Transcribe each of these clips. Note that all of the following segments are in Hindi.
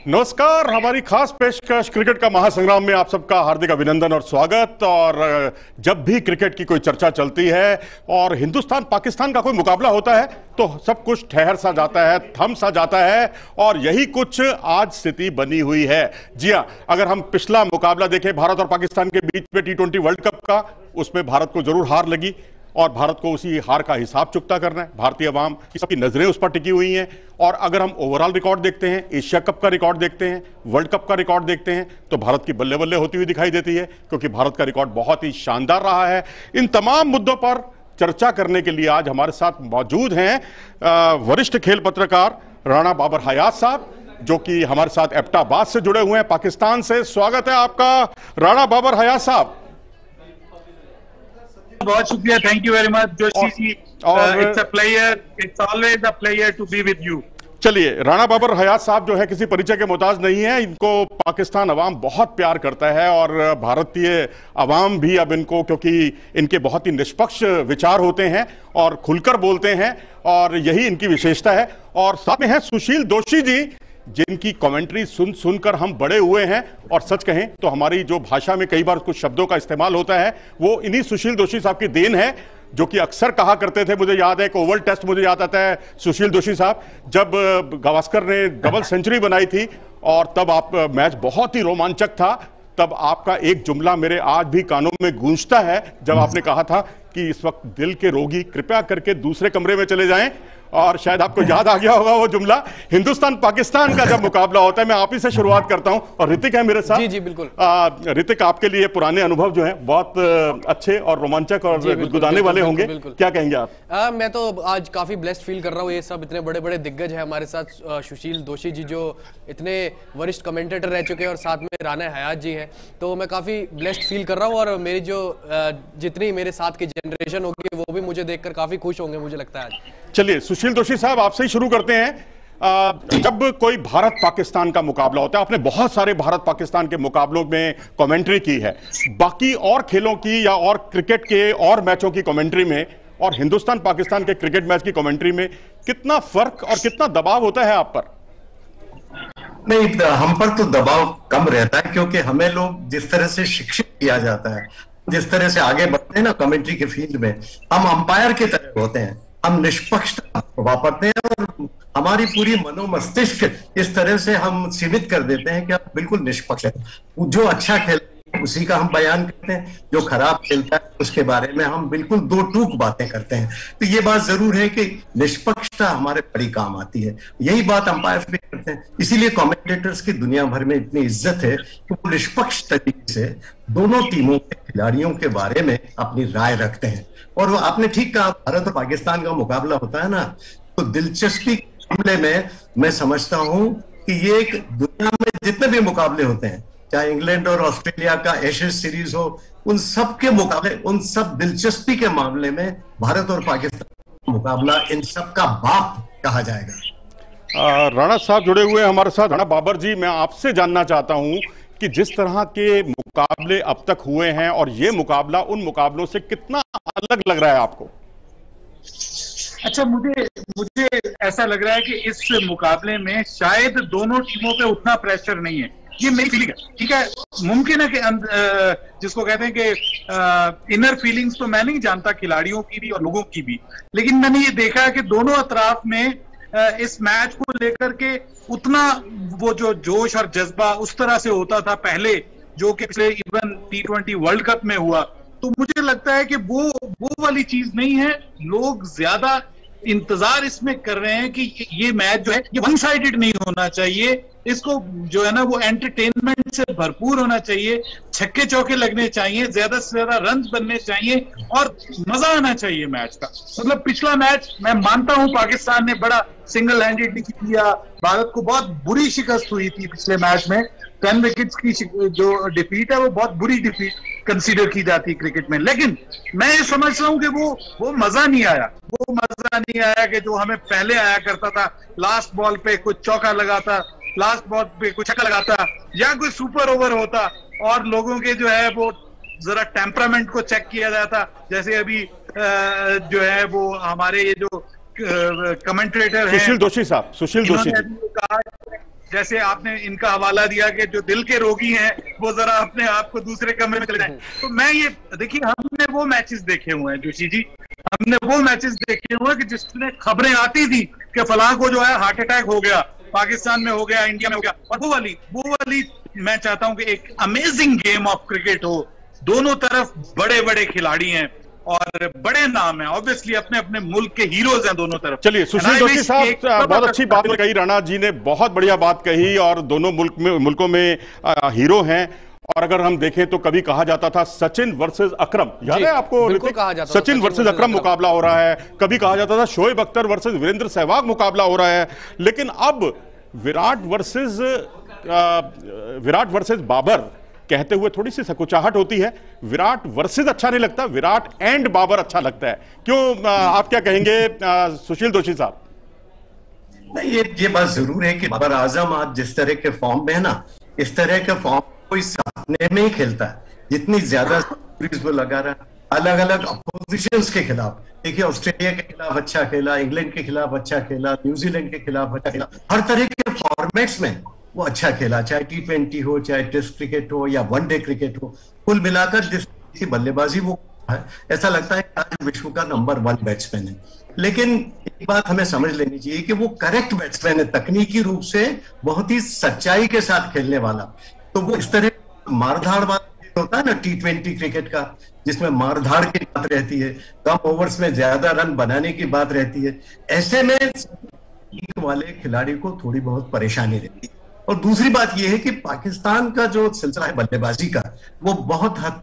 नमस्कार। हमारी खास पेशकश क्रिकेट का महासंग्राम में आप सबका हार्दिक अभिनंदन और स्वागत। और जब भी क्रिकेट की कोई चर्चा चलती है और हिंदुस्तान पाकिस्तान का कोई मुकाबला होता है तो सब कुछ ठहर सा जाता है, थम सा जाता है, और यही कुछ आज स्थिति बनी हुई है। जी हाँ, अगर हम पिछला मुकाबला देखें भारत और पाकिस्तान के बीच में T20 वर्ल्ड कप का, उसमें भारत को जरूर हार लगी और भारत को उसी हार का हिसाब चुकता करना है। भारतीय अवाम की सबकी नजरें उस पर टिकी हुई हैं। और अगर हम ओवरऑल रिकॉर्ड देखते हैं, एशिया कप का रिकॉर्ड देखते हैं, वर्ल्ड कप का रिकॉर्ड देखते हैं, तो भारत की बल्ले बल्ले होती हुई दिखाई देती है, क्योंकि भारत का रिकॉर्ड बहुत ही शानदार रहा है। इन तमाम मुद्दों पर चर्चा करने के लिए आज हमारे साथ मौजूद हैं वरिष्ठ खेल पत्रकार राणा बाबर हयात साहब, जो कि हमारे साथ एबटाबाद से जुड़े हुए हैं, पाकिस्तान से। स्वागत है आपका राणा बाबर हयात साहब। बहुत शुक्रिया, thank you very much Joshi ji. It's a pleasure, it's always a pleasure to be with you. चलिए, राणा बाबर हयात साहब जो है किसी परिचय के मोहताज नहीं है। इनको पाकिस्तान अवाम बहुत प्यार करता है और भारतीय अवाम भी अब इनको, क्योंकि इनके बहुत ही निष्पक्ष विचार होते हैं और खुलकर बोलते हैं, और यही इनकी विशेषता है। और साथ में है सुशील दोषी जी, जिनकी कमेंट्री सुन सुनकर हम बड़े हुए हैं। और सच कहें तो हमारी जो भाषा में कई बार कुछ शब्दों का इस्तेमाल होता है वो इन्हीं सुशील दोषी साहब की देन है, जो कि अक्सर कहा करते थे। मुझे याद है एक ओवल टेस्ट मुझे याद आता है सुशील दोषी साहब, जब गावस्कर ने डबल सेंचुरी बनाई थी और तब आप मैच बहुत ही रोमांचक था, तब आपका एक जुमला मेरे आज भी कानों में गूंजता है, जब आपने कहा था कि इस वक्त दिल के रोगी कृपया करके दूसरे कमरे में चले जाएं। और शायद आपको याद आ गया होगा वो जुमला। हिंदुस्तान पाकिस्तान का जब मुकाबला होता है, मैं आप ही से शुरुआत करता हूं, और ऋतिक है मेरे साथ। जी जी बिल्कुल। ऋतिक, आपके लिए पुराने अनुभव जो हैं बहुत अच्छे और रोमांचक और गुदगुदाने वाले होंगे, क्या कहेंगे आप? मैं तो आज काफी ब्लेस्ड फील कर रहा हूँ। ये सब इतने बड़े बड़े दिग्गज है हमारे साथ, सुशील दोषी जी जो इतने वरिष्ठ कमेंटेटर रह चुके हैं, और साथ में राणा हयात जी है, तो मैं काफी ब्लेस्ड फील कर रहा हूँ। और मेरी जो जितनी मेरे साथ की जनरेशन होगी वो भी मुझे देखकर काफी खुश होंगे, मुझे लगता है आज। चलिए सुशील दोषी साहब, आपसे ही शुरू करते हैं। जब कोई भारत पाकिस्तान का मुकाबला होता है, आपने बहुत सारे भारत पाकिस्तान के मुकाबलों में कमेंट्री की है, बाकी और खेलों की या और क्रिकेट के और मैचों की कमेंट्री में और हिंदुस्तान पाकिस्तान के क्रिकेट मैच की कमेंट्री में कितना फर्क और कितना दबाव होता है आप पर? नहीं, हम पर तो दबाव कम रहता है, क्योंकि हमें लोग जिस तरह से शिक्षित किया जाता है, जिस तरह से आगे बढ़ते हैं ना कमेंट्री के फील्ड में, हम अंपायर की तरह होते हैं, हम निष्पक्षता वापरते हैं और हमारी पूरी मनोमस्तिष्क इस तरह से हम सीमित कर देते हैं कि हम बिल्कुल निष्पक्ष है। जो अच्छा खेलता है उसी का हम बयान करते हैं, जो खराब खेलता है उसके बारे में हम बिल्कुल दो टूक बातें करते हैं। तो ये बात जरूर है कि निष्पक्षता हमारे बड़ी काम आती है। यही बात अंपायर भी करते हैं, इसीलिए कमेंटेटर्स की दुनिया भर में इतनी इज्जत है कि वो निष्पक्ष तरीके से दोनों टीमों के खिलाड़ियों के बारे में अपनी राय रखते हैं। और आपने ठीक कहा, भारत और पाकिस्तान का मुकाबला होता है ना, तो दिलचस्पी के मामले में मैं समझता हूं कि ये एक दुनिया में जितने भी मुकाबले होते हैं, चाहे इंग्लैंड और ऑस्ट्रेलिया का एशेज सीरीज हो, उन सब के मुकाबले, उन सब दिलचस्पी के मामले में भारत और पाकिस्तान का मुकाबला इन सब का बाप कहा जाएगा। राणा साहब जुड़े हुए हमारे साथ। राणा बाबर जी, मैं आपसे जानना चाहता हूं कि जिस तरह के मुकाबले अब तक हुए हैं और ये मुकाबला उन मुकाबलों से कितना अलग लग रहा है आपको? अच्छा, मुझे ऐसा लग रहा है कि इस मुकाबले में शायद दोनों टीमों पे उतना प्रेशर नहीं है। ये मेरी फीलिंग है, ठीक है। मुमकिन है कि जिसको कहते हैं कि इनर फीलिंग्स तो मैं नहीं जानता खिलाड़ियों की भी और लोगों की भी, लेकिन मैंने ये देखा है कि दोनों अतराफ में इस मैच को लेकर के उतना वो जो जोश और जज्बा उस तरह से होता था पहले, जो कि पिछले इवन T20 वर्ल्ड कप में हुआ, तो मुझे लगता है कि वो वाली चीज नहीं है। लोग ज्यादा इंतजार इसमें कर रहे हैं कि ये मैच जो है ये वन साइडेड नहीं होना चाहिए, इसको जो है ना वो एंटरटेनमेंट से भरपूर होना चाहिए, छक्के चौके लगने चाहिए, ज्यादा से ज्यादा रन बनने चाहिए और मजा आना चाहिए मैच का। मतलब पिछला मैच मैं मानता हूं पाकिस्तान ने बड़ा सिंगल हैंडेडली किया, भारत को बहुत बुरी शिकस्त हुई थी पिछले मैच में। 10 विकेट्स की जो डिफीट है वो बहुत बुरी डिफीट कंसीडर की जाती है क्रिकेट में, लेकिन मैं ये समझ रहा हूं कि वो मजा नहीं आया। वो मजा नहीं आया कि जो हमें पहले आया करता था, लास्ट बॉल पे कुछ चौका लगाता, लास्ट बॉल पे कुछ छक्का लगाता, या कोई सुपर ओवर होता और लोगों के जो है वो जरा टेम्परामेंट को चेक किया जाता। जैसे अभी जो है वो हमारे ये जो कमेंटेटर हैं सुशील दोषी साहब, सुशील दोषी जैसे आपने इनका हवाला दिया कि जो दिल के रोगी हैं वो जरा अपने आप को दूसरे कमरे में चले जाएं। तो मैं ये देखिए, हमने वो मैचेस देखे हुए हैं जोशी जी, हमने वो मैचेस देखे हुए हैं कि जिसमें खबरें आती थी कि फलां को जो है हार्ट अटैक हो गया, पाकिस्तान में हो गया, इंडिया में हो गया। और वो वाली मैं चाहता हूं कि एक अमेजिंग गेम ऑफ क्रिकेट हो, दोनों तरफ बड़े बड़े खिलाड़ी हैं और बड़े नाम हैं, ऑब्वियसली अपने अपने मुल्क के हीरोज हैं दोनों तरफ। चलिए, सुशील दोषी साहब बहुत अच्छी बात कही, राणा जी ने बहुत बढ़िया बात कही, और दोनों मुल्कों में हीरो हैं। और अगर हम देखें तो कभी कहा जाता था सचिन वर्सेस अकरम, याद है आपको? कहा जाता था सचिन वर्सेस अकरम मुकाबला हो रहा है। कभी कहा जाता था शोएब अख्तर वर्सेस वीरेंद्र सहवाग मुकाबला हो रहा है। लेकिन अब विराट वर्सेस बाबर कहते हुए थोड़ी सी सकुचाहट होती है। विराट वर्सेस अच्छा नहीं लगता, विराट एंड बाबर अच्छा लगता है। क्यों, आप क्या कहेंगे सुशील दोषी साहब? नहीं, ये बात जरूर है कि बाबर आजम आज जिस तरह के फॉर्म में है ना, इस तरह के फॉर्म कोई सामने में ही खेलता है। जितनी ज्यादा वो लगा रहा है अलग अलग अपोजिशंस के खिलाफ। देखिए, ऑस्ट्रेलिया के खिलाफ अच्छा खेला, इंग्लैंड के खिलाफ अच्छा खेला, न्यूजीलैंड के खिलाफ अच्छा खेला, हर तरह के फॉर्मेट्स में वो अच्छा खेला, चाहे T20 हो, चाहे टेस्ट क्रिकेट हो या वनडे क्रिकेट हो। कुल मिलाकर जिसकी बल्लेबाजी वो है, ऐसा लगता है कि आज विश्व का नंबर 1 बैट्समैन है। लेकिन एक बात हमें समझ लेनी चाहिए कि वो करेक्ट बैट्समैन है, तकनीकी रूप से बहुत ही सच्चाई के साथ खेलने वाला। तो वो इस तरह मारधाड़ वाला होता है ना T20 क्रिकेट का, जिसमें मारधाड़ की बात रहती है, कम ओवर्स में ज्यादा रन बनाने की बात रहती है, ऐसे में वाले खिलाड़ी को थोड़ी बहुत परेशानी रहती है। और दूसरी बात यह है कि पाकिस्तान का जो सिलसिला है बल्लेबाजी का, वो बहुत हद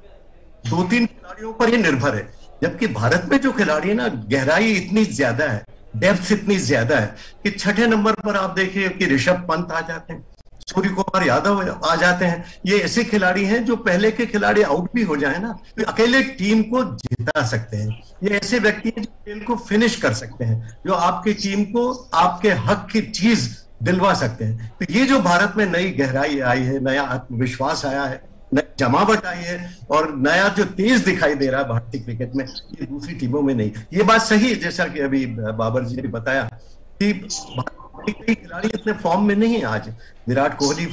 2-3 खिलाड़ियों पर ही निर्भर है। जबकि भारत में जो खिलाड़ी है ना, गहराई इतनी ज्यादा है, डेप्थ इतनी ज्यादा है कि 6ठे नंबर पर आप देखिए कि ऋषभ पंत आ जाते हैं, सूर्य कुमार यादव आ जाते हैं। ये ऐसे खिलाड़ी हैं जो पहले के खिलाड़ी आउट भी हो जाए ना तो अकेले टीम को जिता सकते हैं। ये ऐसे व्यक्ति हैं जो खेल को फिनिश कर सकते हैं, जो आपकी टीम को आपके हक की चीज दिलवा सकते हैं। तो ये जो भारत में नई गहराई आई है, नया आत्मविश्वास आया है, नई जमावट आई है, और नया जो तेज दिखाई दे रहा है भारतीय क्रिकेट में, ये दूसरी टीमों में नहीं। ये बात सही है, जैसा कि अभी बाबर जी ने बताया कि कई खिलाड़ी इतने फॉर्म में नहीं है आज। विराट कोहली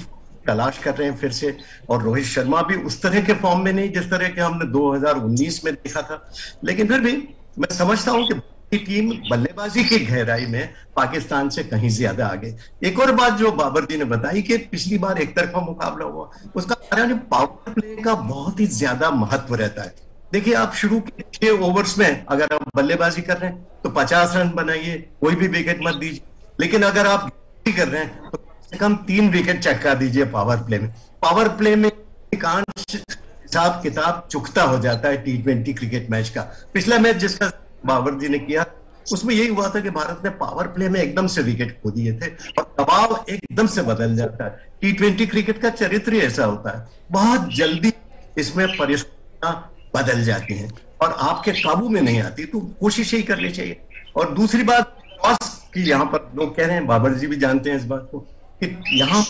तलाश कर रहे हैं फिर से, और रोहित शर्मा भी उस तरह के फॉर्म में नहीं जिस तरह के हमने 2019 में देखा था। लेकिन फिर भी मैं समझता हूं कि टीम बल्लेबाजी की गहराई में पाकिस्तान से कहीं ज्यादा आगे। एक और बात जो बाबर जी ने बताई कि पिछली बार एक तरफा मुकाबला हुआ, उसका कारण पावर प्ले का बहुत ही ज्यादा महत्व रहता है। देखिए, आप शुरू के 6 ओवर्स में अगर आप बल्लेबाजी कर रहे हैं तो 50 रन बनाइए, कोई भी विकेट मत दीजिए। लेकिन अगर आप कर रहे हैं तो कम से कम 3 विकेट चटका दीजिए पावर प्ले में। पावर प्ले में हिसाब किताब चुकता हो जाता है T20 क्रिकेट मैच का। पिछला मैच जिसका बाबर जी ने किया, उसमें यही हुआ था कि भारत ने पावर प्ले में एकदम से विकेट खो दिए थे और दबाव एकदम से बदल जाता है। T20 क्रिकेट का चरित्र ऐसा होता है, बहुत जल्दी इसमें परिस्थितियां बदल जाती हैं और आपके काबू में नहीं आती, तो कोशिश ही करनी चाहिए। और दूसरी बात टॉस की, यहाँ पर लोग कह रहे हैं, बाबर जी भी जानते हैं इस बात को, कि यहाँ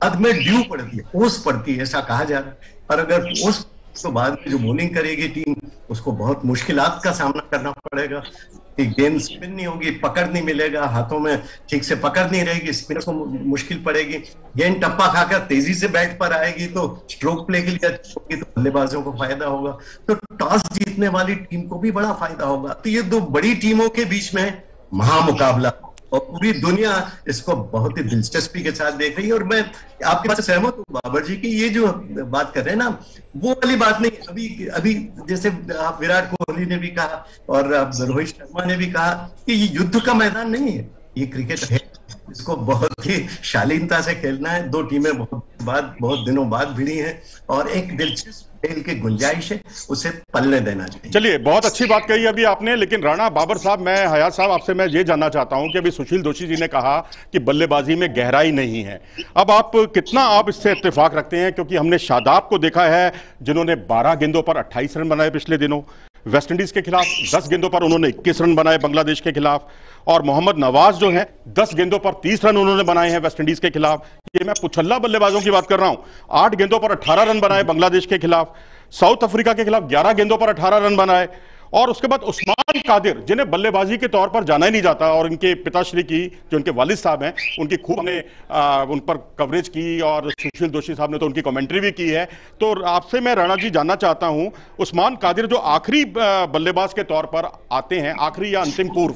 बाद में ड्यू पड़ती है, ओस पड़ती है, ऐसा कहा जा रहा है। और अगर ओस तो बाद में जो बॉलिंग करेगी टीम, उसको बहुत मुश्किलात का सामना करना पड़ेगा कि गेंद स्पिन नहीं होगी, पकड़ नहीं मिलेगा, हाथों में ठीक से पकड़ नहीं रहेगी, स्पिनर को मुश्किल पड़ेगी, गेंद टप्पा खाकर तेजी से बैट पर आएगी तो स्ट्रोक प्ले के लिए होगी तो बल्लेबाजों को फायदा होगा, तो टॉस जीतने वाली टीम को भी बड़ा फायदा होगा। तो ये 2 बड़ी टीमों के बीच में महामुकाबला, और पूरी दुनिया इसको बहुत ही दिलचस्पी के साथ देख रही है। और मैं आपके बात से सहमत हूँ बाबर जी की, ये जो बात कर रहे हैं ना, वो वाली बात नहीं। अभी जैसे आप विराट कोहली ने भी कहा और रोहित शर्मा ने भी कहा कि ये युद्ध का मैदान नहीं है, ये क्रिकेट है, इसको बहुत ही शालीनता से खेलना है। 2 टीमें बहुत दिनों बाद भिड़ी हैं और एक दिलचस्प खेल की गुंजाइश है, उसे पलने देना चाहिए। चलिए, बहुत अच्छी बात कही अभी आपने। लेकिन राणा, बाबर साहब, मैं हयात साहब आपसे मैं ये जानना चाहता हूं कि अभी सुशील दोषी जी ने कहा कि बल्लेबाजी में गहराई नहीं है। अब आप कितना इससे इत्तेफाक रखते हैं? क्योंकि हमने शादाब को देखा है जिन्होंने 12 गेंदों पर 28 रन बनाए पिछले दिनों, वेस्टइंडीज के खिलाफ 10 गेंदों पर उन्होंने 21 रन बनाए बांग्लादेश के खिलाफ, और मोहम्मद नवाज जो है 10 गेंदों पर 30 रन उन्होंने बनाए हैं वेस्टइंडीज के खिलाफ। ये मैं पुछल्ला बल्लेबाजों की बात कर रहा हूं। 8 गेंदों पर 18 रन बनाए बांग्लादेश के खिलाफ, साउथ अफ्रीका के खिलाफ 11 गेंदों पर 18 रन बनाए, और उसके बाद उस्मान कादिर, जिन्हें बल्लेबाजी के तौर पर जाना ही नहीं जाता, और इनके पिताश्री की, जो उनके वालिद साहब हैं, उनकी खूब हमने उन पर कवरेज की, और सुशील दोषी साहब ने तो उनकी कमेंट्री भी की है। तो आपसे मैं राणा जी जानना चाहता हूं, उस्मान कादिर जो आखिरी बल्लेबाज के तौर पर आते हैं, आखिरी या अंतिम पूर्व,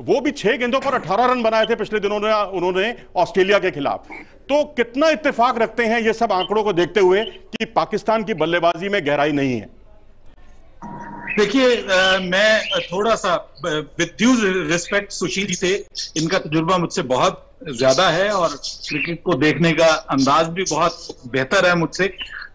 वो भी 6 गेंदों पर 18 रन बनाए थे पिछले दिनों उन्होंने ऑस्ट्रेलिया के खिलाफ। तो कितना इत्तेफाक रखते हैं ये सब आंकड़ों को देखते हुए कि पाकिस्तान की बल्लेबाजी में गहराई नहीं है? देखिए, मैं थोड़ा सा with due respect Sushil ji से, इनका तजुर्बा मुझसे बहुत ज्यादा है और क्रिकेट को देखने का अंदाज भी बहुत बेहतर है मुझसे।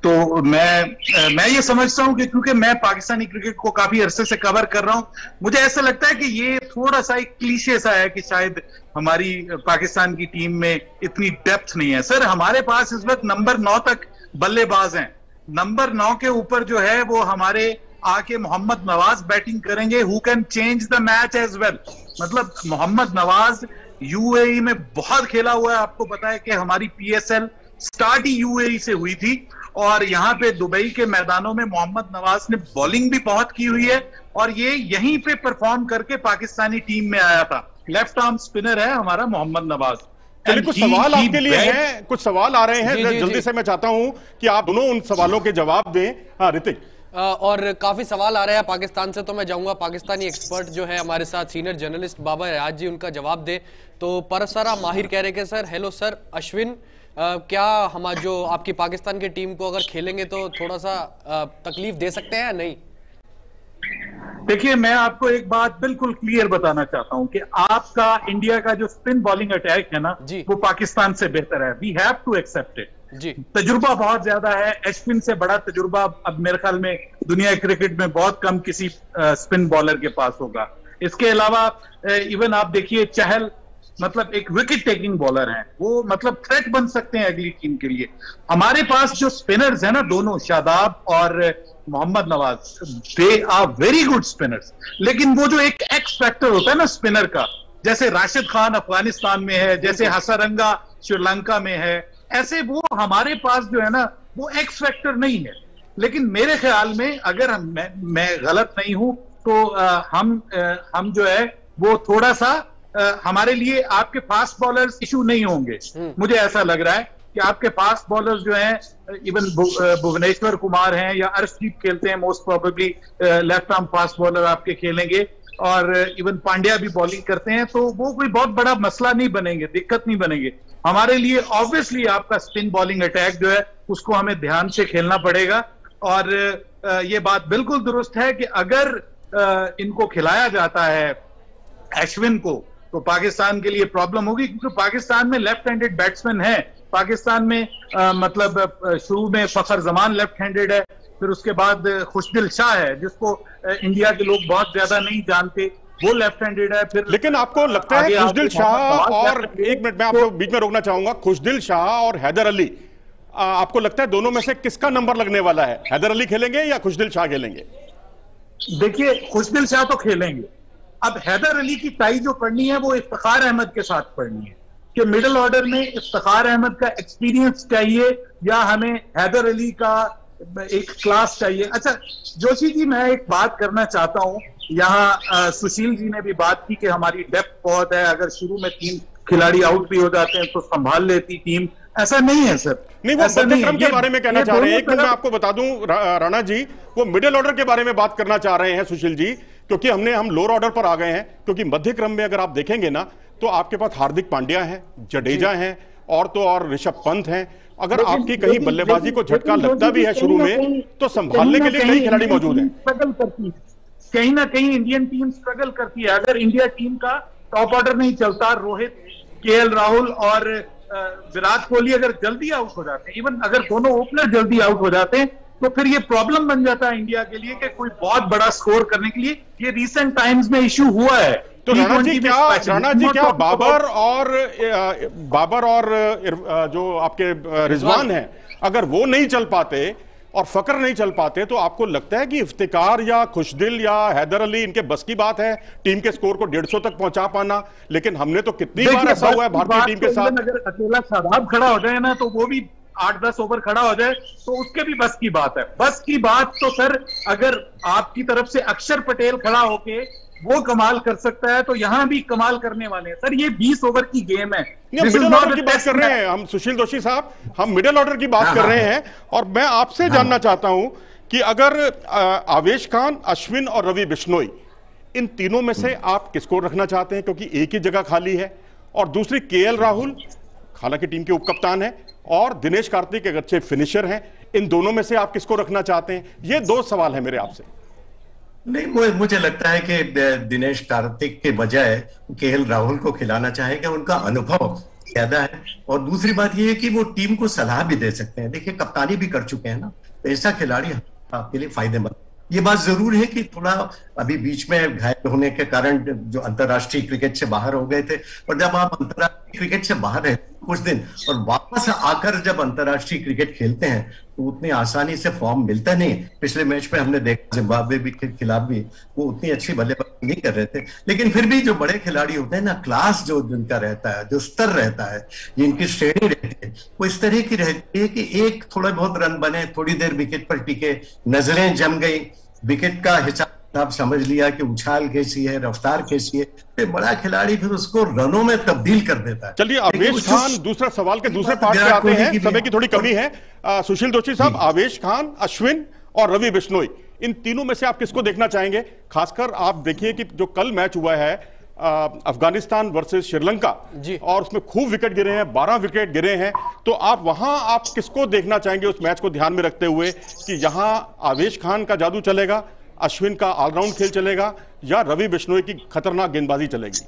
तो मैं ये समझता हूं कि क्योंकि मैं पाकिस्तानी क्रिकेट को काफी अरसे से कवर कर रहा हूं, मुझे ऐसा लगता है कि ये थोड़ा सा एक क्लीशे सा है कि शायद हमारी पाकिस्तान की टीम में इतनी डेप्थ नहीं है। सर, हमारे पास इस वक्त नंबर 9 तक बल्लेबाज हैं। नंबर 9 के ऊपर जो है वो हमारे आके मोहम्मद नवाज बैटिंग करेंगे, who can change the match as well. मतलब मोहम्मद नवाज यूएई में बहुत खेला हुआ है। आपको पता है कि हमारी पीएसएल स्टार्ट ही यूएई से हुई थी, और यहाँ पे दुबई के मैदानों में मोहम्मद नवाज ने बॉलिंग भी बहुत की हुई है, और ये यहीं पे परफॉर्म करके पाकिस्तानी टीम में आया था। लेफ्ट आर्म स्पिनर है हमारा मोहम्मद नवाज। चलिए, कुछ सवाल आपके लिए हैं, कुछ सवाल आ रहे हैं जल्दी से। मैं चाहता हूं कि आप दोनों उन सवालों के जवाब दें। हाँ ऋतिक। और काफी सवाल आ रहे हैं पाकिस्तान से, तो मैं जाऊंगा पाकिस्तानी एक्सपर्ट जो है हमारे साथ सीनियर जर्नलिस्ट बाबर रियाज जी, उनका जवाब दे। तो परसरा माहिर कह रहे कि सर, हेलो सर अश्विन, क्या हम जो आपकी पाकिस्तान की टीम को अगर खेलेंगे तो थोड़ा सा तकलीफ दे सकते हैं या नहीं? देखिए, मैं आपको एक बात बिल्कुल क्लियर बताना चाहता हूं कि आपका इंडिया का जो स्पिन बॉलिंग अटैक है ना, वो पाकिस्तान से बेहतर है। We have to accept it जी। तजुर्बा बहुत ज्यादा है, अश्विन से बड़ा तजुर्बा अब मेरे ख्याल में दुनिया क्रिकेट में बहुत कम किसी स्पिन बॉलर के पास होगा। इसके अलावा इवन आप देखिए, चहल मतलब एक विकेट टेकिंग बॉलर हैं, वो मतलब थ्रेट बन सकते हैं अगली टीम के लिए। हमारे पास जो स्पिनर्स हैं ना, दोनों शादाब और Mohammad Nawaz, they are very good spinners. लेकिन वो जो एक एक्स फैक्टर होता है ना स्पिनर का, जैसे राशिद खान अफगानिस्तान में है, जैसे हसरंगा श्रीलंका में है, ऐसे वो हमारे पास जो है ना, वो एक्स फैक्टर नहीं है। लेकिन मेरे ख्याल में, अगर मैं गलत नहीं हूं तो हम जो है वो थोड़ा सा हमारे लिए आपके फास्ट बॉलर्स इशू नहीं होंगे। मुझे ऐसा लग रहा है कि आपके फास्ट बॉलर्स जो हैं, इवन भुवनेश्वर कुमार हैं या अर्शदीप खेलते हैं, most probably left arm fast bowler आपके खेलेंगे, और इवन पांड्या भी बॉलिंग करते हैं, तो वो कोई बहुत बड़ा मसला नहीं बनेंगे, दिक्कत नहीं बनेंगे हमारे लिए। ऑब्वियसली आपका स्पिन बॉलिंग अटैक जो है उसको हमें ध्यान से खेलना पड़ेगा। और ये बात बिल्कुल दुरुस्त है कि अगर इनको खिलाया जाता है अश्विन को, तो पाकिस्तान के लिए प्रॉब्लम होगी, क्योंकि पाकिस्तान में लेफ्ट हैंडेड बैट्समैन है। पाकिस्तान में मतलब शुरू में फखर जमान लेफ्ट हैंडेड है, फिर उसके बाद खुशदिल शाह है, जिसको इंडिया के लोग बहुत ज्यादा नहीं जानते, वो लेफ्ट हैंडेड है। फिर लेकिन आपको लगता है खुशदिल शाह और, एक मिनट मैं आपको बीच में रोकना चाहूंगा, खुशदिल शाह और हैदर अली, आपको लगता है दोनों में से किसका नंबर लगने वाला है? हैदर अली खेलेंगे या खुशदिल शाह खेलेंगे? देखिए, खुशदिल शाह तो खेलेंगे। अब हैदर अली की टाई जो पढ़नी है वो इफ्तिखार अहमद के साथ पढ़नी है, कि मिडिल ऑर्डर में इफ्तिखार अहमद का एक्सपीरियंस चाहिए या हमें हैदर अली का एक क्लास चाहिए। अच्छा जोशी जी, मैं एक बात करना चाहता हूं, यहाँ सुशील जी ने भी बात की कि हमारी डेप्थ बहुत है, अगर शुरू में 3 खिलाड़ी आउट भी हो जाते हैं तो संभाल लेती टीम। ऐसा नहीं है सर, नहीं, वो मध्यक्रम के बारे में कहना चाह रहे हैं। एक मिनट मैं आपको बता दूं राणा जी, वो मिडिल ऑर्डर के बारे में बात करना चाह रहे हैं सुशील जी, क्योंकि हम लोअर ऑर्डर पर आ गए हैं। क्योंकि मध्यक्रम में अगर आप देखेंगे ना, तो आपके पास हार्दिक पांड्या हैं, जडेजा हैं, और तो और ऋषभ पंत हैं। अगर आपकी कहीं बल्लेबाजी को झटका लगता भी है शुरू में, तो संभालने के लिए कई खिलाड़ी मौजूद हैं। स्ट्रगल करती है, कहीं ना कहीं इंडियन टीम स्ट्रगल करती है। अगर इंडिया टीम का टॉप ऑर्डर नहीं चलता, रोहित, केएल राहुल और विराट कोहली अगर जल्दी आउट हो जाते हैं, इवन अगर दोनों ओपनर जल्दी आउट हो जाते हैं, तो फिर ये प्रॉब्लम बन जाता है इंडिया के लिए कि कोई बहुत बड़ा स्कोर करने के लिए। ये रीसेंट टाइम्स में इशू हुआ है। तो राणा जी क्या बाबर और जो आपके रिजवान हैं, अगर वो नहीं चल पाते और फकर नहीं चल पाते, तो आपको लगता है कि इफ्तिकार या खुशदिल या हैदर अली, इनके बस की बात है टीम के स्कोर को 150 तक पहुंचा पाना? लेकिन हमने तो कितनी बार ऐसा हुआ है भारतीय टीम के साथ, अगर अकेला शादाब खड़ा हो जाए ना, तो वो भी 8-10 ओवर खड़ा हो जाए तो उसके भी बस की बात है। बस की बात तो सर अगर आपकी तरफ से अक्षर पटेल खड़ा होके वो कमाल कर सकता है तो यहां भी कमाल करने वाले हैं सर। ये 20 ओवर की गेम है। मिडिल ऑर्डर की बात कर रहे हैं हम सुशील दोषी साहब, हम मिडिल ऑर्डर की बात कर रहे हैं। और मैं आपसे जानना चाहता हूं कि अगर आवेश खान, अश्विन और रवि बिश्नोई, इन तीनों में से आप किसको रखना चाहते हैं, क्योंकि एक ही जगह खाली है। और दूसरी केएल राहुल, हालांकि टीम के उपकप्तान है, और दिनेश कार्तिक एक अच्छे फिनिशर हैं, इन दोनों में से आप किसको रखना चाहते हैं? ये दो सवाल है मेरे आपसे। नहीं, मुझे लगता है कि दिनेश कार्तिक के बजाय केएल राहुल को खिलाना चाहेगा, उनका अनुभव ज्यादा है। और दूसरी बात यह है कि वो टीम को सलाह भी दे सकते हैं। देखिए कप्तानी भी कर चुके हैं ना, तो ऐसा खिलाड़ी आपके लिए फायदेमंद। ये बात जरूर है कि थोड़ा अभी बीच में घायल होने के कारण जो अंतर्राष्ट्रीय क्रिकेट से बाहर हो गए थे, और जब आप अंतर्राष्ट्रीय क्रिकेट से बाहर रहे कुछ दिन और वापस आकर जब अंतर्राष्ट्रीय क्रिकेट खेलते हैं तो उतनी आसानी से फॉर्म मिलता नहीं। पिछले मैच में हमने देखा जिम्बाब्वे भी के खिलाफ भी वो उतनी अच्छी बल्लेबाजी नहीं कर रहे थे, लेकिन फिर भी जो बड़े खिलाड़ी होते हैं ना, क्लास जो जिनका रहता है, जो स्तर रहता है, जिनकी श्रेणी रहती है, वो इस तरह की रहती है कि एक थोड़े बहुत रन बने, थोड़ी देर विकेट पर टिके, नजरें जम गई, विकेट का हिसाब आप समझ लिया कि उछाल कैसी है, रफ्तार कैसी है, तो बड़ा खिलाड़ी फिर उसको रनों में तब्दील कर देता है। चलिए आवेश खान, दूसरा सवाल के दूसरे पार्ट पे आते हैं, समय की थोड़ी कमी है। सुशील दोषी साहब, आवेश खान, अश्विन और रवि बिश्नोई, इन तीनों में से आप किसको देखना चाहेंगे? खासकर आप देखिए कि जो कल मैच हुआ है अफगानिस्तान वर्सेस श्रीलंका, और उसमें खूब विकेट गिरे हैं, 12 विकेट गिरे हैं, तो आप वहां आप किसको देखना चाहेंगे उस मैच को ध्यान में रखते हुए कि यहां आवेश खान का जादू चलेगा, अश्विन का ऑलराउंड खेल चलेगा, या रवि बिश्नोई की खतरनाक गेंदबाजी चलेगी?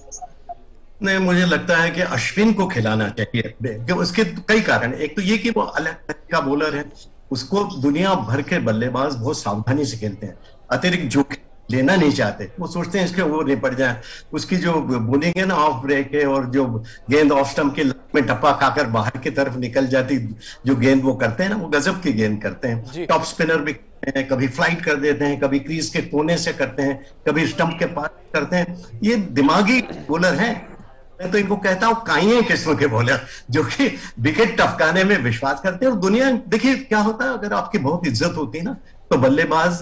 नहीं, मुझे लगता है कि अश्विन को खिलाना चाहिए। उसके कई कारण, एक तो ये कि वो अलग तरह का बॉलर है, उसको दुनिया भर के बल्लेबाज बहुत सावधानी से खेलते हैं, अतिरिक्त जोखिम लेना नहीं चाहते। वो सोचते हैं इसके वो नहीं पड़ जाए। उसकी जो बॉलिंग है ना, ऑफ ब्रेक है, और जो गेंद ऑफ स्टंप के में टप्पा खाकर बाहर की तरफ निकल जाती जो गेंद वो करते हैं ना, वो गजब की गेंद करते हैं। टॉप स्पिनर भी करते हैं, कभी फ्लाइट कर देते हैं, कभी क्रीज के कोने से करते हैं, कभी स्टंप के पास करते हैं। ये दिमागी बॉलर हैं। मैं तो इनको कहता हूं काइये किस्म के बॉलर, जो कि विकेट टपकाने में विश्वास करते हैं। और दुनिया देखिए क्या होता है, अगर आपकी बहुत इज्जत होती है ना, तो बल्लेबाज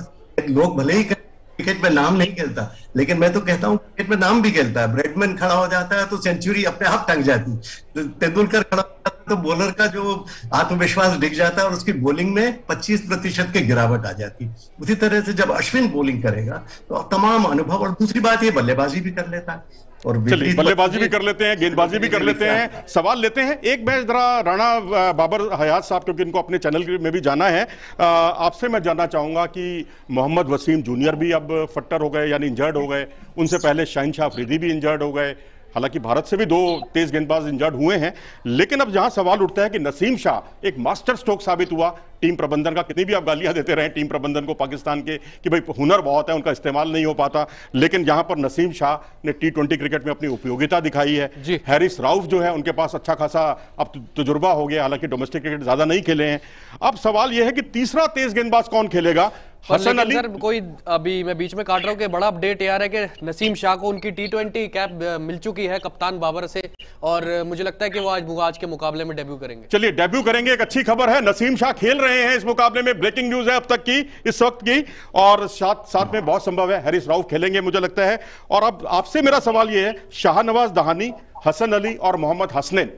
लोग भले ही क्रिकेट में नाम नहीं खेलता, लेकिन मैं तो कहता हूं क्रिकेट में नाम भी खेलता है। ब्रैडमैन खड़ा हो जाता है तो सेंचुरी अपने आप टंग जाती है, तेंदुलकर खड़ा होता है तो बॉलर का जो आत्मविश्वास दिख जाता है और उसकी बॉलिंग में 25% की गिरावट आ जाती है। उसी तरह से जब अश्विन बॉलिंग करेगा तो तमाम अनुभव, और दूसरी बात ये बल्लेबाजी भी कर लेता है, और बल्लेबाजी भी कर लेते हैं, गेंदबाजी भी कर लेते हैं। सवाल लेते हैं एक मैच जरा राणा बाबर हयात साहब, क्योंकि इनको अपने चैनल में भी जाना है। आपसे मैं जानना चाहूंगा कि मोहम्मद वसीम जूनियर भी अब फट्टर हो गए, यानी इंजर्ड हो गए। उनसे पहले शाहिन अफरीदी भी इंजर्ड हो गए। हालांकि भारत से भी 2 तेज गेंदबाज इंजर्ड हुए हैं, लेकिन अब जहां सवाल उठता है कि नसीम शाह एक मास्टर स्ट्रोक साबित हुआ टीम प्रबंधन का। कितनी भी आप गालियां देते रहे टीम प्रबंधन को पाकिस्तान के कि भाई हुनर बहुत है, उनका इस्तेमाल नहीं हो पाता, लेकिन यहां पर नसीम शाह ने T20 क्रिकेट में अपनी उपयोगिता दिखाई है। हैरिस राउफ जो है उनके पास अच्छा खासा अब तजुर्बा हो गया, हालांकि डोमेस्टिक क्रिकेट ज्यादा नहीं खेले हैं। अब सवाल यह है कि तीसरा तेज गेंदबाज कौन खेलेगा? हसन अली सर, कोई अभी मैं बीच में काट रहा हूं कि बड़ा अपडेट यार है कि नसीम शाह को उनकी T20 कैप मिल चुकी है कप्तान बाबर से, और मुझे लगता है कि वो आज के मुकाबले में डेब्यू करेंगे। चलिए डेब्यू करेंगे, एक अच्छी खबर है। नसीम शाह खेल रहे हैं इस मुकाबले में, ब्रेकिंग न्यूज है अब तक की, इस वक्त की, और साथ में बहुत संभव है हैरिस राउफ खेलेंगे मुझे लगता है। और अब आपसे मेरा सवाल यह है, शाहनवाज दहानी, हसन अली और मोहम्मद हसनैन,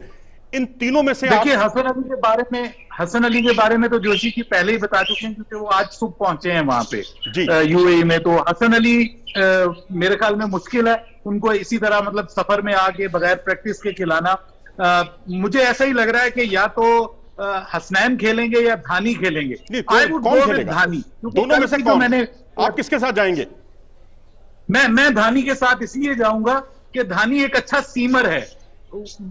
इन तीनों में से देखिए हसन अली के बारे में तो जोशी जी पहले ही बता चुके हैं, क्योंकि वो आज सुबह पहुंचे हैं वहां पे यूएई में। तो हसन अली मेरे ख्याल में मुश्किल है उनको इसी तरह मतलब सफर में आके बगैर प्रैक्टिस के खिलाना। मुझे ऐसा ही लग रहा है कि या तो हसनैन खेलेंगे या धानी खेलेंगे। कौन खेलेगा? धानी। दोनों में से कौन? आप किसके साथ जाएंगे? मैं धानी के साथ इसलिए जाऊंगा कि धानी एक अच्छा सीमर है,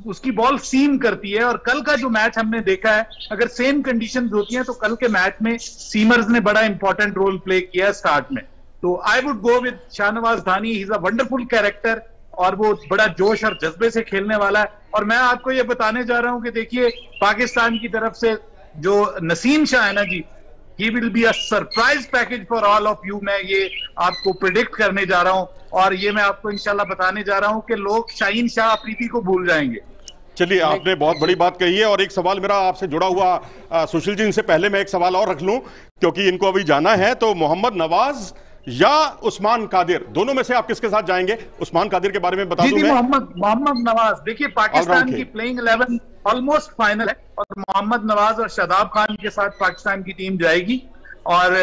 उसकी बॉल सीम करती है। और कल का जो मैच हमने देखा है, अगर सेम कंडीशंस होती हैं तो कल के मैच में सीमर्स ने बड़ा इंपॉर्टेंट रोल प्ले किया स्टार्ट में। तो आई would go with Shahnawaz Dhani. He is a wonderful character और वो बड़ा जोश और जज्बे से खेलने वाला है। और मैं आपको ये बताने जा रहा हूं कि देखिए पाकिस्तान की तरफ से जो नसीम शाह है ना जी, he will be a surprise package for all of you. मैं ये आपको प्रिडिक्ट करने जा रहा हूं, और ये मैं आपको इंशाल्लाह बताने जा रहा हूं कि लोग शाहीन शाह अफरीदी को भूल जाएंगे। चलिए, आपने बहुत बड़ी बात कही है। और एक सवाल मेरा आपसे जुड़ा हुआ सुशील जी, इनसे पहले मैं एक सवाल और रख लूं क्योंकि इनको अभी जाना है। तो मोहम्मद नवाज या उस्मान कादिर, दोनों में से आप किसके साथ जाएंगे? उस्मान कादिर के बारे में बता दूं मैं। मोहम्मद नवाज, देखिए पाकिस्तान की प्लेइंग 11 ऑलमोस्ट फाइनल है और मोहम्मद नवाज और शादाब खान के साथ पाकिस्तान की टीम जाएगी। और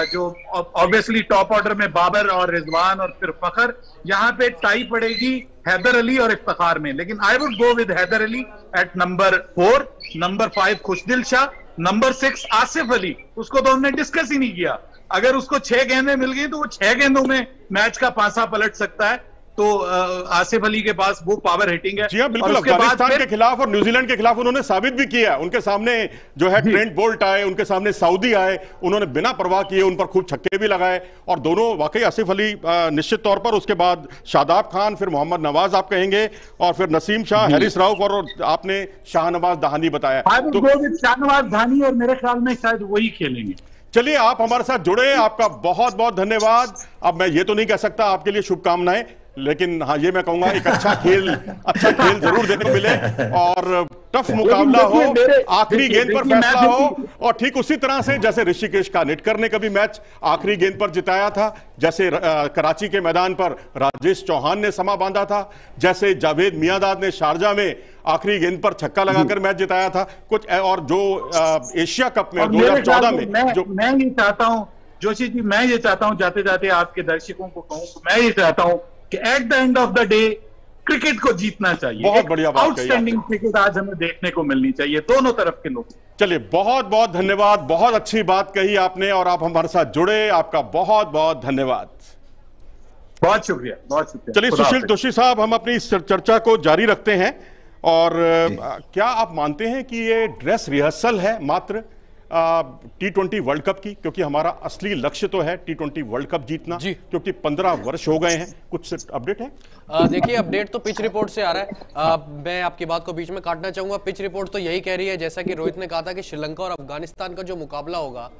जो ऑब्वियसली टॉप ऑर्डर में बाबर और रिजवान और फिर फखर, यहाँ पे टाई पड़ेगी हैदर अली और इफ्तिखार में। लेकिन I would go with Haider Ali at number 4, number 5 Khushdil Shah, number 6 Asif Ali. उसको तो हमने डिस्कस ही नहीं किया। अगर उसको 6 गेंदें मिल गई तो वो 6 गेंदों में मैच का पासा पलट सकता है। तो आसिफ अली के पास वो पावर हिटिंग है। जी हाँ, बिल्कुल। अफगानिस्तान के खिलाफ और न्यूजीलैंड के खिलाफ उन्होंने साबित भी किया। उनके सामने जो है ट्रेंट बोल्ट आए, उनके सामने सऊदी आए, उन्होंने बिना परवाह किए उन पर खूब छक्के भी लगाए। और दोनों वाकई, आसिफ अली निश्चित तौर पर, उसके बाद शादाब खान, फिर मोहम्मद नवाज आप कहेंगे, और फिर नसीम शाह, हैरिस राउफ, और आपने शाहनवाज दहानी बताया। तो शाहनवाज दहानी, और मेरे ख्याल में शायद वही खेलेंगे। चलिए, आप हमारे साथ जुड़े, आपका बहुत बहुत धन्यवाद। अब मैं ये तो नहीं कह सकता आपके लिए शुभकामनाएं, लेकिन हाँ ये मैं कहूंगा एक अच्छा खेल जरूर देखने को मिले और टफ मुकाबला हो, आखिरी गेंद पर फैसला हो। और ठीक उसी तरह से जैसे ऋषिकेश कानिटकर ने कभी मैच आखिरी गेंद पर जिताया था, जैसे कराची के मैदान पर राजेश चौहान ने समा बांधा था, जैसे जावेद मियांदाद ने शारजा में आखिरी गेंद पर छक्का लगाकर मैच जिताया था कुछ, और जो एशिया कप में 2014 में जो मैं ये चाहता हूं जोशी जी, मैं ये चाहता हूं, जाते जाते आपके दर्शकों को कहूं, मैं ये चाहता हूं कि at the end of the day cricket को जीतना चाहिए। बहुत बढ़िया बात, आउटस्टैंडिंग क्रिकेट आज हमें देखने को मिलनी चाहिए दोनों तरफ के लोग। चलिए, बहुत बहुत धन्यवाद, बहुत अच्छी बात कही आपने और आप हमारे साथ जुड़े, आपका बहुत बहुत धन्यवाद। बहुत शुक्रिया, बहुत शुक्रिया। चलिए सुशील दोशी साहब, हम अपनी इस चर्चा को जारी रखते हैं। और क्या आप मानते हैं कि ये ड्रेस रिहर्सल है मात्र T20 वर्ल्ड कप की? क्योंकि हमारा असली लक्ष्य तो है T20 वर्ल्ड कप जीतना, क्योंकि 15 वर्ष हो गए हैं। कुछ अपडेट है? देखिए, अपडेट तो पिच रिपोर्ट से आ रहा है। मैं आपकी बात को बीच में काटना चाहूंगा। पिच रिपोर्ट तो यही कह रही है, जैसा कि रोहित ने कहा था, कि श्रीलंका और अफगानिस्तान का जो मुकाबला होगा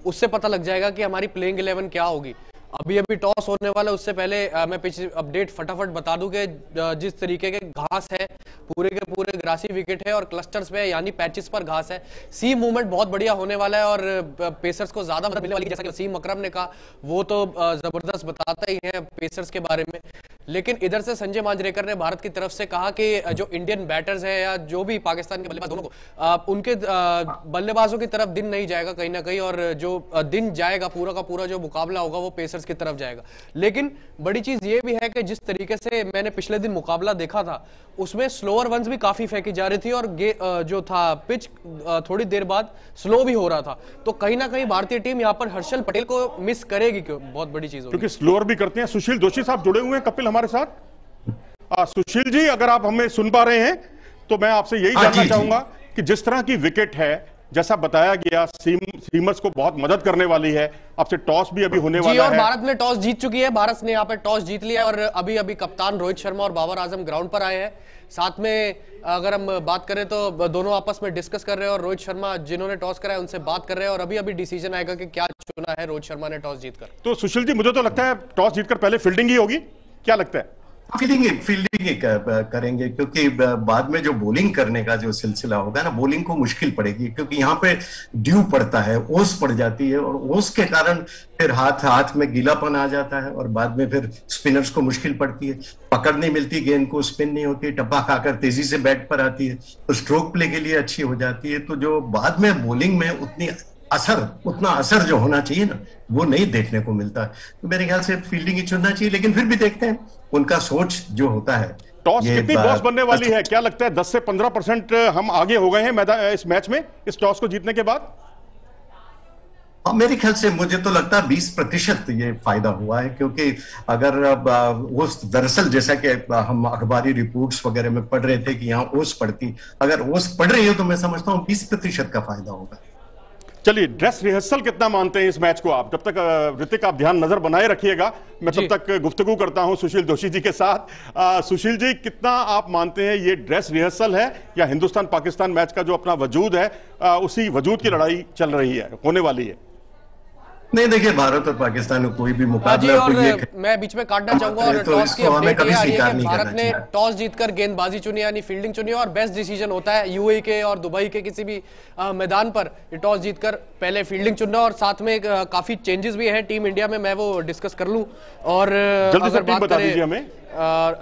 उससे पता लग जाएगा कि हमारी प्लेइंग 11 क्या होगी। अभी टॉस होने वाला है, उससे पहले मैं पिछली अपडेट फटाफट बता दूं कि जिस तरीके के घास है, पूरे के पूरे ग्रासी विकेट है और क्लस्टर्स पे यानी पैचेस पर घास है। सी मूवमेंट बहुत बढ़िया होने वाला है और पेसर्स को ज्यादा मदद मिलने वाली है। जैसा कि वसीम अकरम ने कहा, वो तो जबरदस्त बताता ही है पेसर्स के बारे में। लेकिन इधर से संजय मांजरेकर ने भारत की तरफ से कहा कि जो इंडियन बैटर्स हैं या जो भी पाकिस्तान के बल्लेबाज, दोनों को उनके बल्लेबाजों की तरफ दिन नहीं जाएगा कहीं ना कहीं, और जो दिन जाएगा पूरा का पूरा जो मुकाबला होगा वो पेसर्स की तरफ जाएगा। लेकिन बड़ी चीज ये भी है कि जिस तरीके से मैंने पिछले दिन मुकाबला देखा था, उसमें स्लोअर वंस भी काफी फेंकी जा रही थी और जो था पिच थोड़ी देर बाद स्लो भी हो रहा था। तो कहीं ना कहीं भारतीय टीम यहाँ पर हर्षल पटेल को मिस करेगी, क्यों बहुत बड़ी चीज होगी, क्योंकि स्लोअर भी करते हैं। सुशील दोशी साहब जुड़े हुए हैं कपिल हमारे साथ। सुशील जी, अगर आप हमें सुन पा रहे हैं तो मैं आपसे यही जानना चाहूंगा कि जिस तरह की विकेट है, जैसा बताया गया, सीमर्स को बहुत मदद करने वाली है। आपसे टॉस भी अभी होने वाला है, और भारत ने टॉस जीत चुकी है। भारत ने यहाँ पर टॉस जीत लिया और अभी कप्तान रोहित शर्मा और बाबर आजम ग्राउंड पर आए हैं। साथ में अगर हम बात करें तो दोनों आपस में डिस्कस कर रहे हैं और रोहित शर्मा जिन्होंने टॉस कराया उनसे बात कर रहे हैं और अभी डिसीजन आएगा कि क्या चुना है रोहित शर्मा ने टॉस जीतकर। तो सुशील जी, मुझे तो लगता है टॉस जीतकर पहले फील्डिंग ही होगी, क्या लगता है? फील्डिंग करेंगे, क्योंकि बाद में जो बॉलिंग करने का जो सिलसिला होगा ना, बॉलिंग को मुश्किल पड़ेगी, क्योंकि यहाँ पे ड्यू पड़ता है, ओस पड़ जाती है और ओस के कारण फिर हाथ में गीलापन आ जाता है और बाद में फिर स्पिनर्स को मुश्किल पड़ती है, पकड़ नहीं मिलती गेंद को, स्पिन नहीं होती, टप्पा खाकर तेजी से बैट पर आती है, तो स्ट्रोक प्ले के लिए अच्छी हो जाती है। तो जो बाद में बॉलिंग में उतना असर जो होना चाहिए ना, वो नहीं देखने को मिलता। तो मेरे ख्याल से फील्डिंग ही चुनना चाहिए, लेकिन फिर भी देखते हैं उनका सोच जो होता है। टॉस कितनी टॉस बनने वाली है, क्या लगता है? 10 से 15% हम आगे हो गए हैं इस मैच में, इस टॉस को जीतने के बाद। मेरे ख्याल से मुझे तो लगता है 20% ये फायदा हुआ है, क्योंकि अगर ओस, दरअसल जैसा कि हम अखबारी रिपोर्ट्स वगैरह में पढ़ रहे थे कि यहाँ ओस पड़ती, अगर ओस पड़ रही है तो मैं समझता हूँ 20% का फायदा होगा। चलिए, ड्रेस रिहर्सल कितना मानते हैं इस मैच को आप? जब तक ऋतिक आप ध्यान नजर बनाए रखिएगा, मैं तब तक गुफ्तगू करता हूं सुशील दोशी जी के साथ। सुशील जी, कितना आप मानते हैं ये ड्रेस रिहर्सल है या हिंदुस्तान पाकिस्तान मैच का जो अपना वजूद है, उसी वजूद की लड़ाई चल रही है, होने वाली है? नहीं, देखिए भारत और पाकिस्तान में कोई भी जी, मुकाबला और कोई मैं बीच में काटना चाहूंगा और तो टॉस की इसको हमें अपडेट कभी ये आ रही है स्वीकार कि नहीं भारत करना ने चाहिए। टॉस जीतकर गेंदबाजी चुनी यानी फील्डिंग चुनी और बेस्ट डिसीजन होता है यूएई के और दुबई के किसी भी मैदान पर टॉस जीतकर पहले फील्डिंग चुनना। और साथ में काफी चेंजेस भी हैं टीम इंडिया में, मैं वो डिस्कस कर लूं। और जल्दी से अगर टीम बात बता दीजिए करें हमें।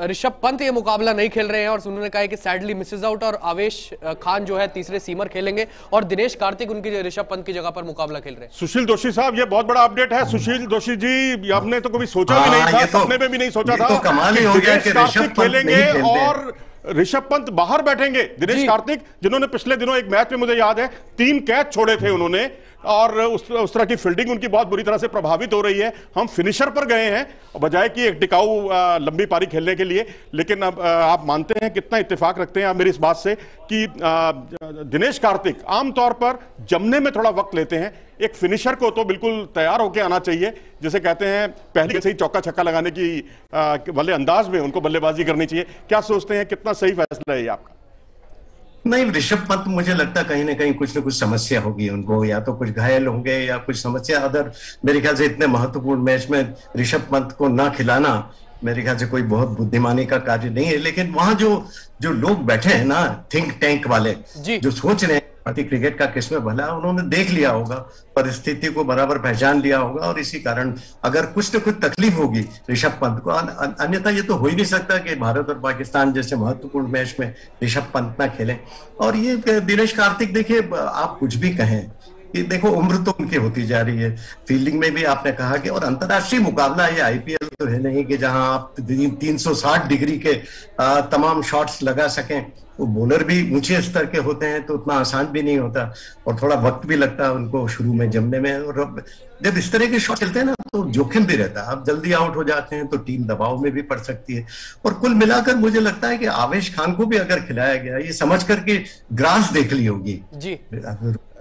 ऋषभ पंत ये मुकाबला नहीं खेल रहे हैं और उन्होंने कहा है कि सैडली मिसेज आउट, और आवेश खान जो है तीसरे सीमर खेलेंगे और दिनेश कार्तिक उनकी ऋषभ पंत की जगह पर मुकाबला खेल रहे हैं। सुशील दोषी साहब, ये बहुत बड़ा अपडेट है। सुशील दोषी जी, आपने तो कभी सोचा भी नहीं था, सपने में भी नहीं सोचा था तो कमाल ही हो गया कि कार्तिक खेलेंगे और ऋषभ पंत बाहर बैठेंगे। दिनेश कार्तिक जिन्होंने पिछले दिनों एक मैच में, मुझे याद है, 3 कैच छोड़े थे उन्होंने, और उस तरह की फील्डिंग उनकी बहुत बुरी तरह से प्रभावित हो रही है। हम फिनिशर पर गए हैं बजाय कि एक टिकाऊ लंबी पारी खेलने के लिए। लेकिन अब आप मानते हैं, कितना इत्तेफाक रखते हैं आप मेरी इस बात से कि दिनेश कार्तिक आमतौर पर जमने में थोड़ा वक्त लेते हैं। एक फिनिशर को तो बिल्कुल तैयार होकर आना चाहिए, जिसे कहते हैं पहले से ही चौका छक्का लगाने की वाले अंदाज में उनको बल्लेबाजी करनी चाहिए। क्या सोचते हैं, कितना सही फैसला है ये आपका? नहीं, ऋषभ पंत मुझे लगता है कहीं ना कहीं कुछ ना कुछ समस्या होगी उनको, या तो कुछ घायल होंगे या कुछ समस्या। अदर मेरे ख्याल से इतने महत्वपूर्ण मैच में ऋषभ पंत को ना खिलाना मेरे ख्याल से कोई बहुत बुद्धिमानी का कार्य नहीं है। लेकिन वहां जो लोग बैठे हैं ना, थिंक टैंक वाले, जो सोच रहे हैं भारतीय क्रिकेट का किसमें भला, उन्होंने देख लिया होगा, परिस्थिति को बराबर पहचान लिया होगा, और इसी कारण अगर कुछ न कुछ तकलीफ होगी ऋषभ पंत को, अन्यथा ये तो हो ही नहीं सकता कि भारत और पाकिस्तान जैसे महत्वपूर्ण मैच में ऋषभ पंत ना खेलें। और ये दिनेश कार्तिक, देखिए आप कुछ भी कहें कि देखो उम्र तो उनकी होती जा रही है, फील्डिंग में भी आपने कहा कि, और अंतर्राष्ट्रीय मुकाबला है, आईपीएल तो है नहीं कि जहां आप 360 डिग्री के तमाम शॉट्स लगा सकें। वो बॉलर भी ऊंचे स्तर के होते हैं, तो उतना आसान भी नहीं होता, और थोड़ा वक्त भी लगता है उनको शुरू में जमने में। और जब इस तरह के शॉट चलते हैं ना, तो जोखिम भी रहता है। आप जल्दी आउट हो जाते हैं तो टीम दबाव में भी पड़ सकती है। और कुल मिलाकर मुझे लगता है कि आवेश खान को भी अगर खिलाया गया, ये समझ करके ग्रास देख ली होगी जी,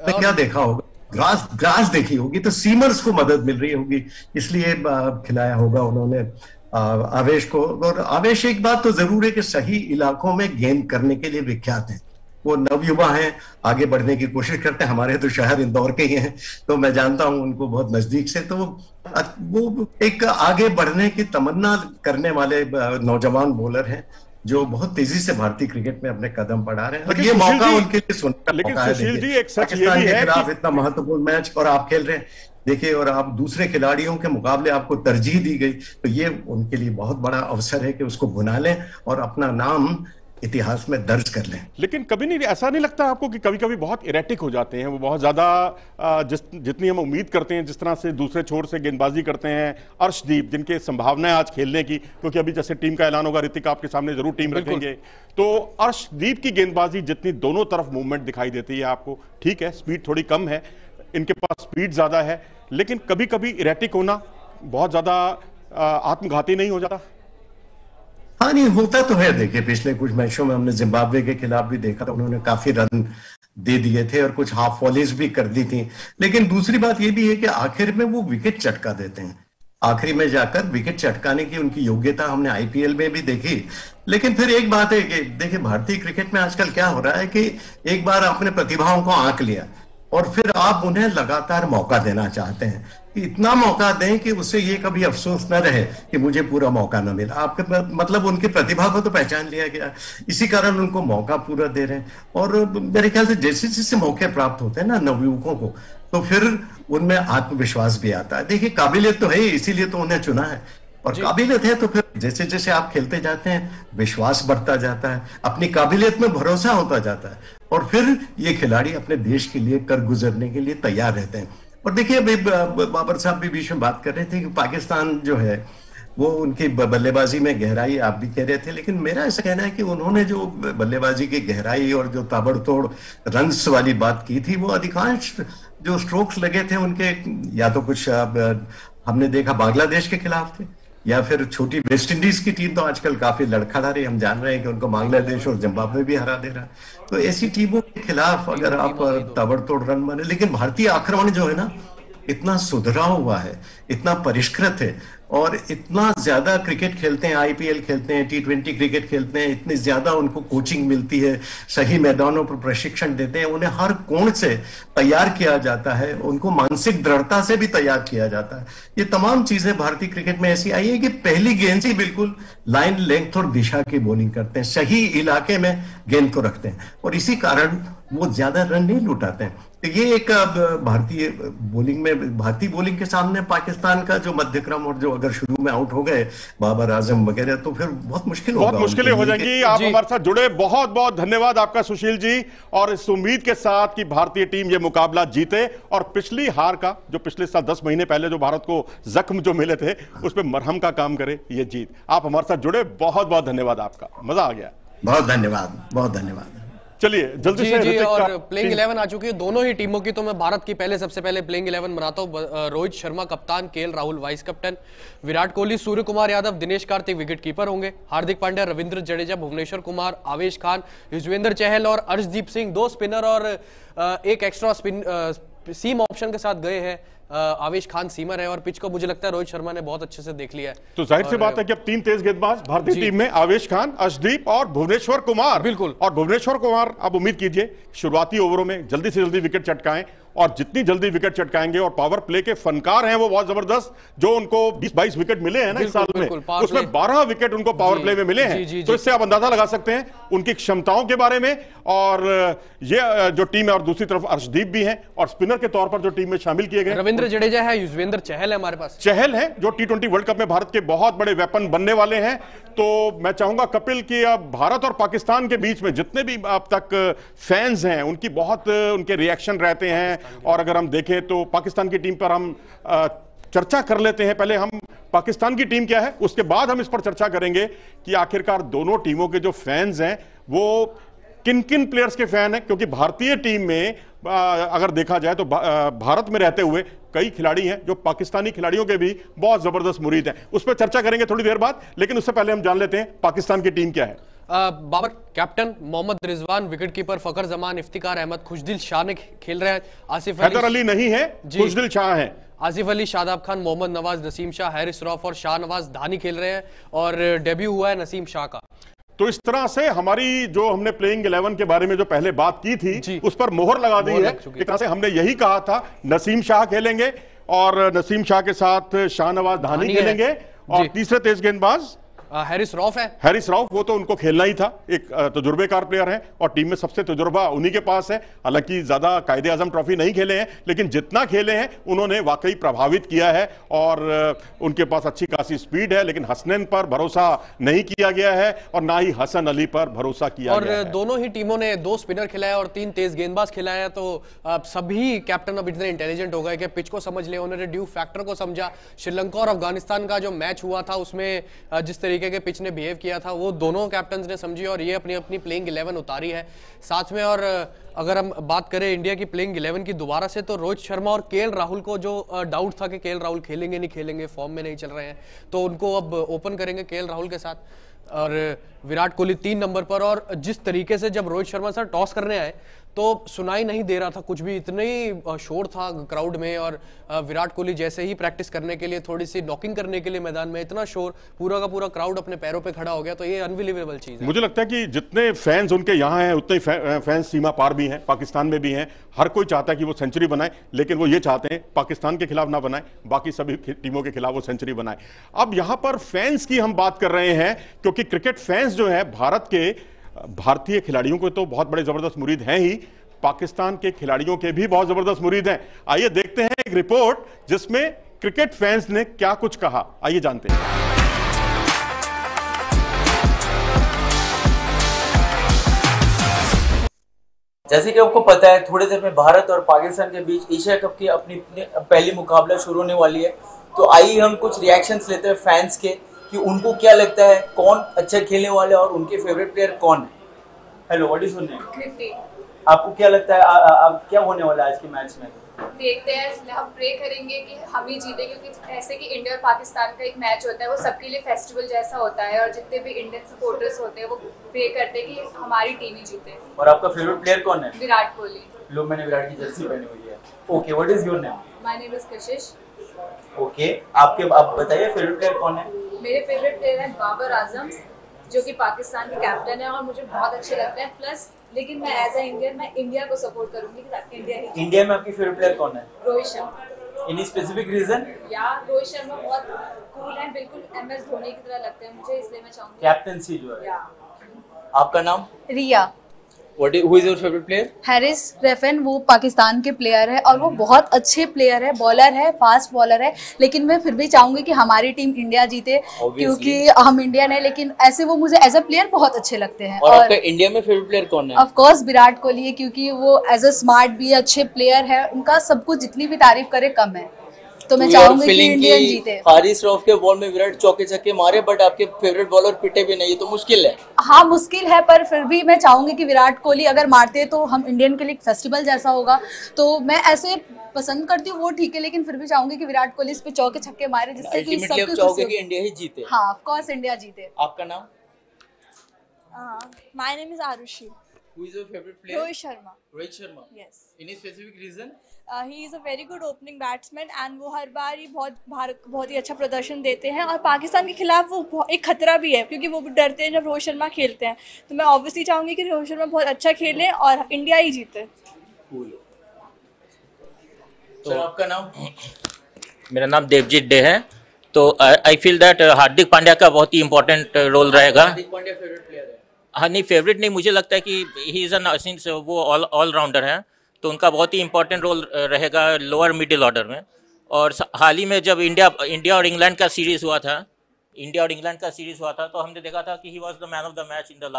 क्या देखा होगा, ग्रास देखी होगी, तो सीमर्स को मदद मिल रही होगी, इसलिए खिलाया होगा उन्होंने आवेश को। और आवेश, एक बात तो जरूर है कि सही इलाकों में गेंद करने के लिए विख्यात है। वो नवयुवा हैं, आगे बढ़ने की कोशिश करते हैं। हमारे तो शहर इंदौर के ही हैं, तो मैं जानता हूं उनको बहुत नजदीक से। तो वो एक आगे बढ़ने की तमन्ना करने वाले नौजवान बॉलर हैं, जो बहुत तेजी से भारतीय क्रिकेट में अपने कदम बढ़ा रहे हैं। और ये मौका उनके लिए सुनहरा मौका है। सुशील जी, एक सच ये पाकिस्तान भी के है खिलाफ कि इतना महत्वपूर्ण मैच और आप खेल रहे हैं, देखिए, और आप दूसरे खिलाड़ियों के मुकाबले आपको तरजीह दी गई, तो ये उनके लिए बहुत बड़ा अवसर है कि उसको बुना लें और अपना नाम इतिहास में दर्ज कर लें। लेकिन कभी नहीं, ऐसा नहीं लगता आपको कि कभी कभी बहुत इरेटिक हो जाते हैं वो, बहुत ज्यादा जितनी हम उम्मीद करते हैं, जिस तरह से दूसरे छोर से गेंदबाजी करते हैं अर्शदीप, जिनके संभावनाएं आज खेलने की, क्योंकि अभी जैसे टीम का ऐलान होगा, ऋतिक आपके सामने जरूर टीम रखेंगे, तो अर्शदीप की गेंदबाजी जितनी दोनों तरफ मूवमेंट दिखाई देती है आपको, ठीक है स्पीड थोड़ी कम है, इनके पास स्पीड ज्यादा है, लेकिन कभी कभी इरेटिक होना बहुत ज्यादा आत्मघाती नहीं हो जाता? हाँ, नहीं होता तो है। देखिए पिछले कुछ मैचों में हमने जिम्बाब्वे के खिलाफ भी देखा था, उन्होंने काफी रन दे दिए थे और कुछ हाफ वॉलीज भी कर दी थी। लेकिन दूसरी बात ये भी है कि आखिर में वो विकेट चटका देते हैं, आखिरी में जाकर विकेट चटकाने की उनकी योग्यता हमने आईपीएल में भी देखी। लेकिन फिर एक बात है कि देखिए भारतीय क्रिकेट में आजकल क्या हो रहा है कि एक बार अपने प्रतिभाओं को आंक लिया और फिर आप उन्हें लगातार मौका देना चाहते हैं कि इतना मौका दें कि उससे ये कभी अफसोस न रहे कि मुझे पूरा मौका न मिला। आपके मतलब उनकी प्रतिभा को तो पहचान लिया गया, इसी कारण उनको मौका पूरा दे रहे हैं। और मेरे ख्याल से जैसे जैसे मौके प्राप्त होते हैं ना नवयुवकों को, तो फिर उनमें आत्मविश्वास भी आता है। देखिए काबिलियत तो है, इसीलिए तो उन्हें चुना है, और काबिलियत है तो फिर जैसे जैसे आप खेलते जाते हैं विश्वास बढ़ता जाता है, अपनी काबिलियत में भरोसा होता जाता है, और फिर ये खिलाड़ी अपने देश के लिए कर गुजरने के लिए तैयार रहते हैं। और देखिए अभी बाबर साहब भी बीच में बात कर रहे थे कि पाकिस्तान जो है वो उनकी बल्लेबाजी में गहराई आप भी कह रहे थे, लेकिन मेरा ऐसा कहना है कि उन्होंने जो बल्लेबाजी की गहराई और जो ताबड़तोड़ रन्स वाली बात की थी, वो अधिकांश जो स्ट्रोक्स लगे थे उनके या तो कुछ हमने देखा बांग्लादेश के खिलाफ थे, या फिर छोटी वेस्ट इंडीज की टीम तो आजकल काफी लड़खड़ा रही, हम जान रहे हैं कि उनको बांग्लादेश और जिम्बाब्वे भी हरा दे रहा है। तो ऐसी टीमों के खिलाफ अगर आप ताबड़तोड़ रन बने, लेकिन भारतीय आक्रमण जो है ना इतना सुधरा हुआ है, इतना परिष्कृत है, और इतना ज्यादा क्रिकेट खेलते हैं, आईपीएल खेलते हैं, T20 क्रिकेट खेलते हैं, इतनी ज्यादा उनको कोचिंग मिलती है, सही मैदानों पर प्रशिक्षण देते हैं, उन्हें हर कोण से तैयार किया जाता है, उनको मानसिक दृढ़ता से भी तैयार किया जाता है। ये तमाम चीजें भारतीय क्रिकेट में ऐसी आई है कि पहली गेंद से बिल्कुल लाइन, लेंथ और दिशा की बॉलिंग करते हैं, सही इलाके में गेंद को रखते हैं और इसी कारण वो ज्यादा रन नहीं लुटाते हैं। तो ये एक भारतीय बोलिंग के सामने पाकिस्तान का जो मध्यक्रम, और जो अगर शुरू में आउट हो गए बाबर आजम वगैरह, तो फिर बहुत मुश्किल होगा, बहुत मुश्किलें हो जाएंगी। आप हमारे साथ जुड़े, बहुत बहुत धन्यवाद आपका सुशील जी, और इस उम्मीद के साथ कि भारतीय टीम ये मुकाबला जीते और पिछली हार का, जो पिछले साल 10 महीने पहले जो भारत को जख्म जो मिले थे, उस पर मरहम का काम करे ये जीत। आप हमारे साथ जुड़े, बहुत बहुत धन्यवाद आपका, मजा आ गया। बहुत धन्यवाद, बहुत धन्यवाद। चलिए जल्दी से जी, और प्लेइंग 11 आ चुकी है दोनों ही टीमों की। तो मैं भारत की सबसे पहले प्लेइंग 11 बनाता हूँ। रोहित शर्मा कप्तान, KL Rahul vice captain, Virat Kohli, Suryakumar Yadav, Dinesh Karthik wicket keeper होंगे, हार्दिक पांड्या, रविंद्र जडेजा, भुवनेश्वर कुमार, आवेश खान, युजवेंद्र चहल और अर्शदीप सिंह, 2 स्पिनर और एक एक्स्ट्रा सीम ऑप्शन के साथ गए हैं। आवेश खान सीमर है और पिच को मुझे लगता है रोहित शर्मा ने बहुत अच्छे से देख लिया है। तो जाहिर सी बात है कि अब 3 तेज गेंदबाज भारतीय टीम में, आवेश खान, अर्शदीप और भुवनेश्वर कुमार। बिल्कुल। और भुवनेश्वर कुमार अब उम्मीद कीजिए शुरुआती ओवरों में जल्दी से जल्दी विकेट चटकाएं, और जितनी जल्दी विकेट चटकाएंगे, और पावर प्ले के फनकार हैं वो बहुत जबरदस्त, जो उनको 20-22 विकेट मिले हैं ना इस साल में, उसमें 12 विकेट उनको पावर प्ले में मिले हैं। तो इससे आप अंदाजा लगा सकते हैं उनकी क्षमताओं के बारे में। और ये जो टीम है, और दूसरी तरफ अर्शदीप भी हैं, और स्पिनर के तौर पर जो टीम में शामिल किए गए, रविंद्र जडेजा है, युजवेंद्र चहल है हमारे पास, चहल है जो T20 वर्ल्ड कप में भारत के बहुत बड़े वेपन बनने वाले हैं। तो मैं चाहूंगा कपिल कि अब भारत और पाकिस्तान के बीच में जितने भी अब तक फैंस हैं, उनकी बहुत उनके रिएक्शन रहते हैं। और अगर हम देखें तो पाकिस्तान की टीम पर हम चर्चा कर लेते हैं। पहले हम पाकिस्तान की टीम क्या है, उसके बाद हम इस पर चर्चा करेंगे कि आखिरकार दोनों टीमों के जो फैंस हैं वो किन किन प्लेयर्स के फैन हैं। क्योंकि भारतीय टीम में अगर देखा जाए तो भारत में रहते हुए कई खिलाड़ी हैं जो पाकिस्तानी खिलाड़ियों के भी बहुत जबरदस्त मुरीद हैं। उस पर चर्चा करेंगे थोड़ी देर बाद, लेकिन उससे पहले हम जान लेते हैं पाकिस्तान की टीम क्या है। बाबर कैप्टन, मोहम्मद रिजवान विकेटकीपर, फखर जमान, इफ्तिकार अहमद, खुशदिल शाह ने खेल रहे हैं, आसिफ हैदर अली नहीं है, खुशदिल शाह है, आसिफ अली, शादाब खान, मोहम्मद नवाज, नसीम शाह, हैरिस रऊफ और शाहनवाज धानी खेल रहे हैं, और डेब्यू हुआ है नसीम शाह का। तो इस तरह से हमारी जो हमने प्लेइंग 11 के बारे में जो पहले बात की थी उस पर मोहर लगा दी है। एक तरह से हमने यही कहा था, नसीम शाह खेलेंगे और नसीम शाह के साथ शाहनवाज धानी खेलेंगे, और तीसरे तेज गेंदबाज हैरिस रऊफ है। हैरिस रऊफ, वो तो उनको खेलना ही था, एक तजुर्बेकार प्लेयर है और टीम में सबसे तजुर्बा उन्हीं के पास है। हालांकि ज्यादा कायदे आजम ट्रॉफी नहीं खेले हैं, लेकिन जितना खेले हैं उन्होंने वाकई प्रभावित किया है, और उनके पास अच्छी खासी स्पीड है। लेकिन हसनैन पर भरोसा नहीं किया गया है और ना ही हसन अली पर भरोसा किया गया है। और दोनों ही टीमों ने 2 स्पिनर खिलाया और 3 तेज गेंदबाज खिलाया। तो सभी कैप्टन अब इतने इंटेलिजेंट हो गए कि पिच को समझ लिया, उन्होंने ड्यू फैक्टर को समझा। श्रीलंका और अफगानिस्तान का जो मैच हुआ था उसमें जिस तरीके के पिच ने बिहेव किया था वो दोनों कैप्टन ने समझी, और ये अपनी अपनी प्लेइंग 11 उतारी है साथ में। और अगर हम बात करें इंडिया की प्लेइंग 11 की दोबारा से, तो रोहित शर्मा और केएल राहुल को जो डाउट था कि केएल राहुल खेलेंगे नहीं खेलेंगे, फॉर्म में नहीं चल रहे हैं, तो उनको अब ओपन करेंगे केएल राहुल के साथ। और विराट कोहली 3 नंबर पर। और जिस तरीके से जब रोहित शर्मा सर टॉस करने आए तो सुनाई नहीं दे रहा था कुछ भी, इतने ही शोर था क्राउड में। और विराट कोहली जैसे ही प्रैक्टिस करने के लिए, थोड़ी सी नॉकिंग करने के लिए मैदान में, इतना शोर, पूरा का पूरा क्राउड अपने पैरों पे खड़ा हो गया। तो ये अनबिलीवेबल चीज है। मुझे लगता है कि जितने फैंस उनके यहाँ हैं उतने फैंस सीमा पार भी हैं, पाकिस्तान में भी हैं। हर कोई चाहता है कि वो सेंचुरी बनाए, लेकिन वो ये चाहते हैं पाकिस्तान के खिलाफ ना बनाए, बाकी सभी टीमों के खिलाफ वो सेंचुरी बनाए। अब यहाँ पर फैंस की हम बात कर रहे हैं, क्योंकि क्रिकेट फैंस जो है भारतीय खिलाड़ियों को तो बहुत बड़े जबरदस्त मुरीद हैं ही, पाकिस्तान के खिलाड़ियों के भी बहुत जबरदस्त मुरीद हैं। आइए देखते हैं एक रिपोर्ट जिसमें क्रिकेट फैंस ने क्या कुछ कहा, आइए जानते हैं। जैसे कि आपको पता है, थोड़ी देर में भारत और पाकिस्तान के बीच एशिया कप की अपनी पहली मुकाबला शुरू होने वाली है। तो आइए हम कुछ रिएक्शंस लेते हैं फैंस के कि उनको क्या लगता है, कौन अच्छा खेलने वाले और उनके फेवरेट प्लेयर कौन है। Hello, what is your name? Kriti. आपको क्या लगता है अब क्या होने वाला है आज के मैच में? देखते हैं, हम प्रे करेंगे कि हम ही जीते, क्योंकि ऐसे कि इंडिया और पाकिस्तान का एक मैच होता है वो सबके लिए फेस्टिवल जैसा होता है, और जितने भी इंडियन सपोर्टर्स होते हैं वो प्रे करते हैं कि हमारी टीम ही जीते। और आपका फेवरेट प्लेयर कौन है? विराट कोहली। लो, मैंने विराट की जर्सी पहनी हुई है। Okay, what is your name? My name is Kashish. Okay, आप बताइए फेवरेट प्लेयर कौन है? मेरे फेवरेट प्लेयर है बाबर आजम, जो कि पाकिस्तान के कैप्टन है और मुझे बहुत अच्छे लगते हैं। प्लस लेकिन मैं एज ए इंडियन मैं इंडिया को सपोर्ट करूंगी ताकि इंडिया में आपकी फेवरेट प्लेयर कौन है? Rohit Sharma. Any specific reason? या रोहित शर्मा बहुत कूल है, बिल्कुल MS धोनी की तरह लगते हैं मुझे, इसलिए मैं चाहूंगी कैप्टनसी जो है। आपका नाम? Riya. Who is your favorite player? Haris Rauf, वो पाकिस्तान के प्लेयर है और वो बहुत अच्छे प्लेयर है, बॉलर है, फास्ट बॉलर है। लेकिन मैं फिर भी चाहूंगी कि हमारी टीम इंडिया जीते, क्योंकि हम इंडियन है। लेकिन ऐसे वो मुझे एज अ प्लेयर बहुत अच्छे लगते हैं। और आपका इंडिया में फेवरेट प्लेयर कौन है? ऑफ कोर्स विराट कोहली है, क्योंकि वो एज अ स्मार्ट भी अच्छे प्लेयर है। उनका सब कुछ जितनी भी तारीफ करे कम है, तो मैं चाहूंगी कि इंडियन जीते। हारिस रऊफ के बॉल में विराट चौके छक्के मारे, बट आपके फेवरेट बॉलर पिटे भी नहीं, तो मुश्किल है। हाँ मुश्किल है, पर फिर भी मैं चाहूंगी कि विराट कोहली अगर मारते तो हम इंडियन के लिए एक फेस्टिवल जैसा होगा। तो मैं ऐसे पसंद करती हूँ वो, ठीक है, लेकिन फिर भी चाहूंगी कि विराट कोहली इस पे चौके छक्के मारे, जिससे कि सब कुछ चाहोगे कि इंडिया ही जीते। हाँ ऑफ कोर्स इंडिया जीते। आपका नाम? My name is Arushi. Who is your favorite player? Rohit Sharma. Rohit Sharma. Yes. Any specific reason? He is a very good opening batsman and वो हर बार ही बहुत ही अच्छा प्रदर्शन देते हैं। और पाकिस्तान के खिलाफ वो एक खतरा भी है, क्योंकि वो डरते हैं जब रोहित शर्मा खेलते हैं। तो मैं ऑब्वियसली चाहूँगी कि रोहित शर्मा बहुत अच्छा खेले और इंडिया ही जीते। तो आपका नाम? मेरा नाम देवजीत डे है। तो I feel that Hardik Pandya का बहुत ही इंपॉर्टेंट रोल रहेगा। हार्दिक पांड्या फेवरेट प्लेयर है? हाँ नहीं, फेवरेट नहीं, मुझे लगता है कि ही इज़ एन सिंस वो ऑलराउंडर है, तो उनका बहुत ही इंपॉर्टेंट रोल रहेगा लोअर मिडिल ऑर्डर में। और हाल ही में जब इंडिया और इंग्लैंड का सीरीज़ हुआ था, तो हमने देखा था कि he was the man of the match in the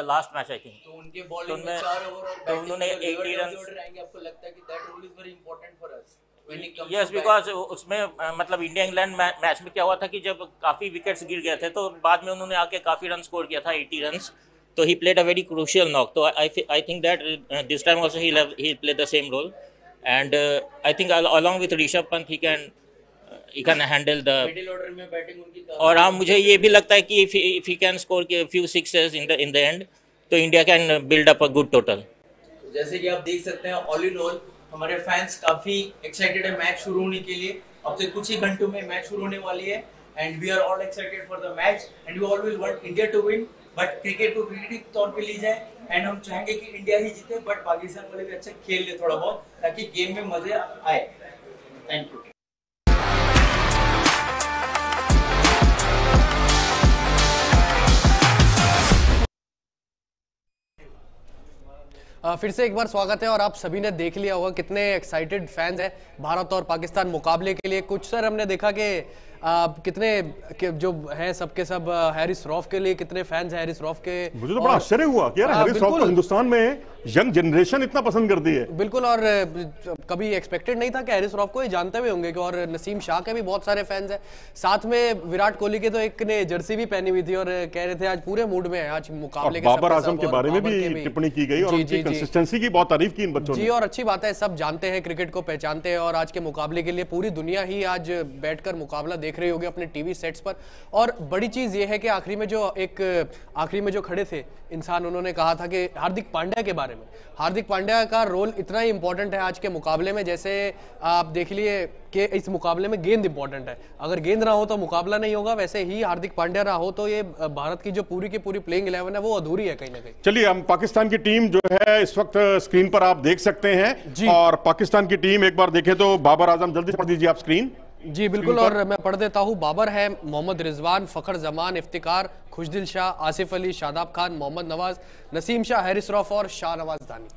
last match I think. तो उनके बॉलिंग में 4 ओवर और तो उन्होंने 80 रन रहेंगे। आपको लगता है कि that role is very important for us? Yes, because उसमें मतलब इंडिया इंग्लैंड मैच में क्या हुआ था कि जब काफ़ी विकेट्स गिर गए थे, तो बाद में उन्होंने आके काफ़ी रन स्कोर किया था, 80 runs. So he played a very crucial knock. So I think that this time also he'll play the same role, and I think along with Rishabh Pant he can handle the middle order में बैटिंग उनकी। और हाँ मुझे ये भी लगता है कि if he can score a few sixes in the end, तो India can build up a good total. जैसे कि आप देख सकते हैं, ऑल इन ऑल हमारे फैंस काफी एक्साइटेड है मैच शुरू होने के लिए। अब से कुछ ही घंटों में मैच शुरू होने वाली है, and we are all excited for the match and we all will want India to win. But cricket को क्रिकेट के तौर पे ली जाए, एंड हम चाहेंगे कि इंडिया ही जीते, बट पाकिस्तान वाले भी अच्छा खेल ले थोड़ा बहुत, ताकि गेम में मजे आए। Thank you. फिर से एक बार स्वागत है। और आप सभी ने देख लिया होगा कितने एक्साइटेड फैंस हैं भारत और पाकिस्तान मुकाबले के लिए। कुछ सर हमने देखा कि कितने जो हैं सबके सब हैरिस रऊफ के लिए कितने फैंस हैं हैरिस रऊफ के। मुझे तो बड़ा आश्चर्य हुआ कि यार हैरिस रऊफ को हिंदुस्तान में यंग जनरेशन इतना पसंद करती है। बिल्कुल, और कभी एक्सपेक्टेड नहीं था कि हैरिस रऊफ को ये जानते हुए होंगे। और नसीम शाह के भी बहुत सारे फैंस हैं। साथ में विराट कोहली के तो एक ने जर्सी भी पहनी हुई थी और कह रहे थे आज पूरे मूड में है आज मुकाबले के। बाबर आजम के बारे में भी टिप्पणी की गई और उनकी कंसिस्टेंसी की बहुत तारीफ की इन बच्चों ने। जी, और अच्छी बात है, सब जानते हैं, क्रिकेट को पहचानते हैं। और आज के मुकाबले के लिए पूरी दुनिया ही आज बैठकर मुकाबला देख रही होगी अपने टीवी सेट्स पर। और बड़ी चीज ये है कि आखिरी में जो खड़े थे इंसान, उन्होंने कहा था कि हार्दिक पांड्या के बारे में। हार्दिक पांड्या का रोल इतना ही इंपॉर्टेंट है आज के मुकाबले में। जैसे आप देख लिए कि इस मुकाबले में गेंद इंपॉर्टेंट है, अगर गेंद ना हो तो मुकाबला नहीं होगा। वैसे ही हार्दिक पांड्या ना हो तो ये भारत की जो पूरी की पूरी प्लेइंग 11 है वो अधूरी है कहीं ना कहीं। चलिए, हम पाकिस्तान की टीम जो है इस वक्त स्क्रीन पर आप देख सकते हैं। और पाकिस्तान की टीम एक बार देखें तो बाबर आजम, जल्दी से पढ़ दीजिए आप स्क्रीन। जी बिल्कुल, और मैं पढ़ देता हूँ। बाबर है, मोहम्मद रिजवान, फखर जमान, इफ्तिकार, खुशदिल शाह, आसिफ अली, शादाब खान, मोहम्मद नवाज, नसीम शाह, हैरिस रऊफ और शाहनवाज दानी।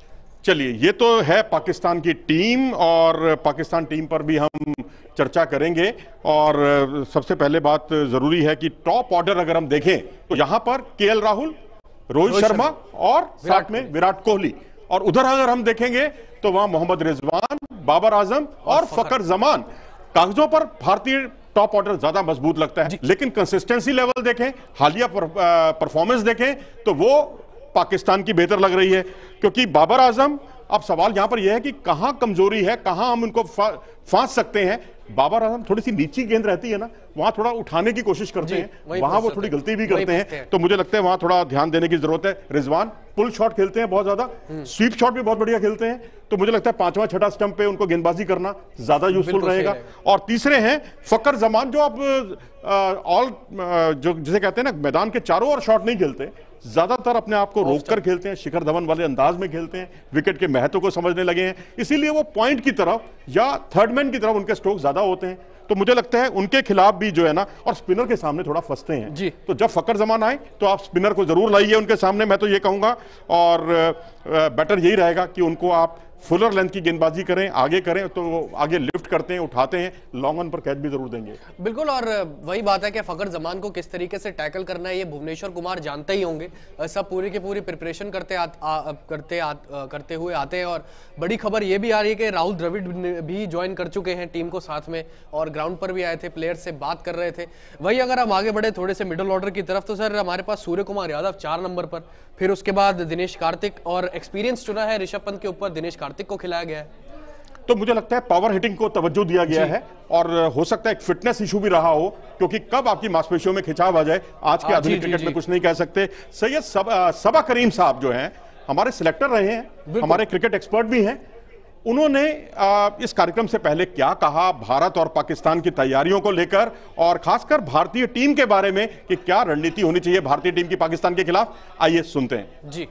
चलिए, ये तो है पाकिस्तान की टीम और पाकिस्तान टीम पर भी हम चर्चा करेंगे। और सबसे पहले बात जरूरी है कि टॉप ऑर्डर अगर हम देखें तो यहां पर केएल राहुल, रोहित शर्मा और साथ में विराट कोहली। और उधर अगर हम देखेंगे तो वहां मोहम्मद रिजवान, बाबर आजम और फखर जमान। कागजों पर भारतीय टॉप ऑर्डर ज्यादा मजबूत लगता है, लेकिन कंसिस्टेंसी लेवल देखें, हालिया परफॉर्मेंस देखें तो वो पाकिस्तान की बेहतर लग रही है। क्योंकि बाबर आजम, अब सवाल यहां पर यह है कि कहां कमजोरी है, कहां हम उनको फांस सकते हैं। बाबर आजम थोड़ी सी नीची गेंद रहती है ना, वहां थोड़ा उठाने की कोशिश करते हैं, वहां वो थोड़ी गलती भी करते हैं। तो मुझे लगता है वहां थोड़ा ध्यान देने की जरूरत है। रिजवान? पुल शॉट खेलते हैं बहुत ज्यादा, स्वीप शॉट भी बहुत बढ़िया खेलते हैं। तो मुझे लगता है 5वां 6ठा स्टंप पे उनको गेंदबाजी करना ज्यादा यूजफुल रहेगा। और तीसरे हैं फकर जमान, जो अब जो जिसे कहते हैं ना मैदान के चारों ओर शॉट नहीं खेलते, ज्यादातर अपने आप को रोककर खेलते हैं, शिखर धवन वाले अंदाज में खेलते हैं, विकेट के महत्व को समझने लगे हैं, इसीलिए वो पॉइंट की तरफ या थर्ड मैन की तरफ उनके स्ट्रोक ज्यादा होते हैं। तो मुझे लगता है उनके खिलाफ भी जो है ना, और स्पिनर के सामने थोड़ा फंसते हैं जी। तो जब फकर जमान आए तो आप स्पिनर को जरूर लाइए उनके सामने, मैं तो ये कहूंगा। और बेटर यही रहेगा कि उनको आप फुलर लेंथ की गेंदबाजी करें, आगे करें तो आगे लिफ्ट करते हैं, उठाते हैं, लॉन्ग ऑन पर कैच भी जरूर देंगे। बिल्कुल, और वही बात है कि फकर जमान को किस तरीके से टैकल करना है ये भुवनेश्वर कुमार जानते ही होंगे। सब पूरी की पूरी प्रिपरेशन करते हुए आते हैं। और बड़ी खबर ये भी आ रही है कि राहुल द्रविड़ भी ज्वाइन कर चुके हैं टीम को साथ में, और ग्राउंड पर भी आए थे, प्लेयर से बात कर रहे थे। वही अगर हम आगे बढ़े थोड़े से मिडिल ऑर्डर की तरफ, तो सर हमारे पास सूर्य कुमार यादव 4 नंबर पर, फिर उसके बाद दिनेश कार्तिक, और एक्सपीरियंस चुना है ऋषभ पंत के ऊपर दिनेश कार्तिक को खिलाया गया है। तो मुझे लगता है पावर हिटिंग को तवज्जो दिया गया है, और हो सकता है एक फिटनेस इशू भी रहा हो, क्योंकि कब आपकी मांसपेशियों में खिंचाव आ जाए आज के आधुनिक क्रिकेट में कुछ नहीं कह सकते। सैयद सबा करीम साहब जो हैं हमारे सिलेक्टर रहे हैं, हमारे क्रिकेट एक्सपर्ट भी हैं, उन्होंने इस कार्यक्रम से पहले क्या कहा भारत और पाकिस्तान की तैयारियों को लेकर, और खासकर भारतीय टीम के बारे में कि क्या रणनीति होनी चाहिए भारतीय टीम की पाकिस्तान के खिलाफ, आइए सुनते हैं जी।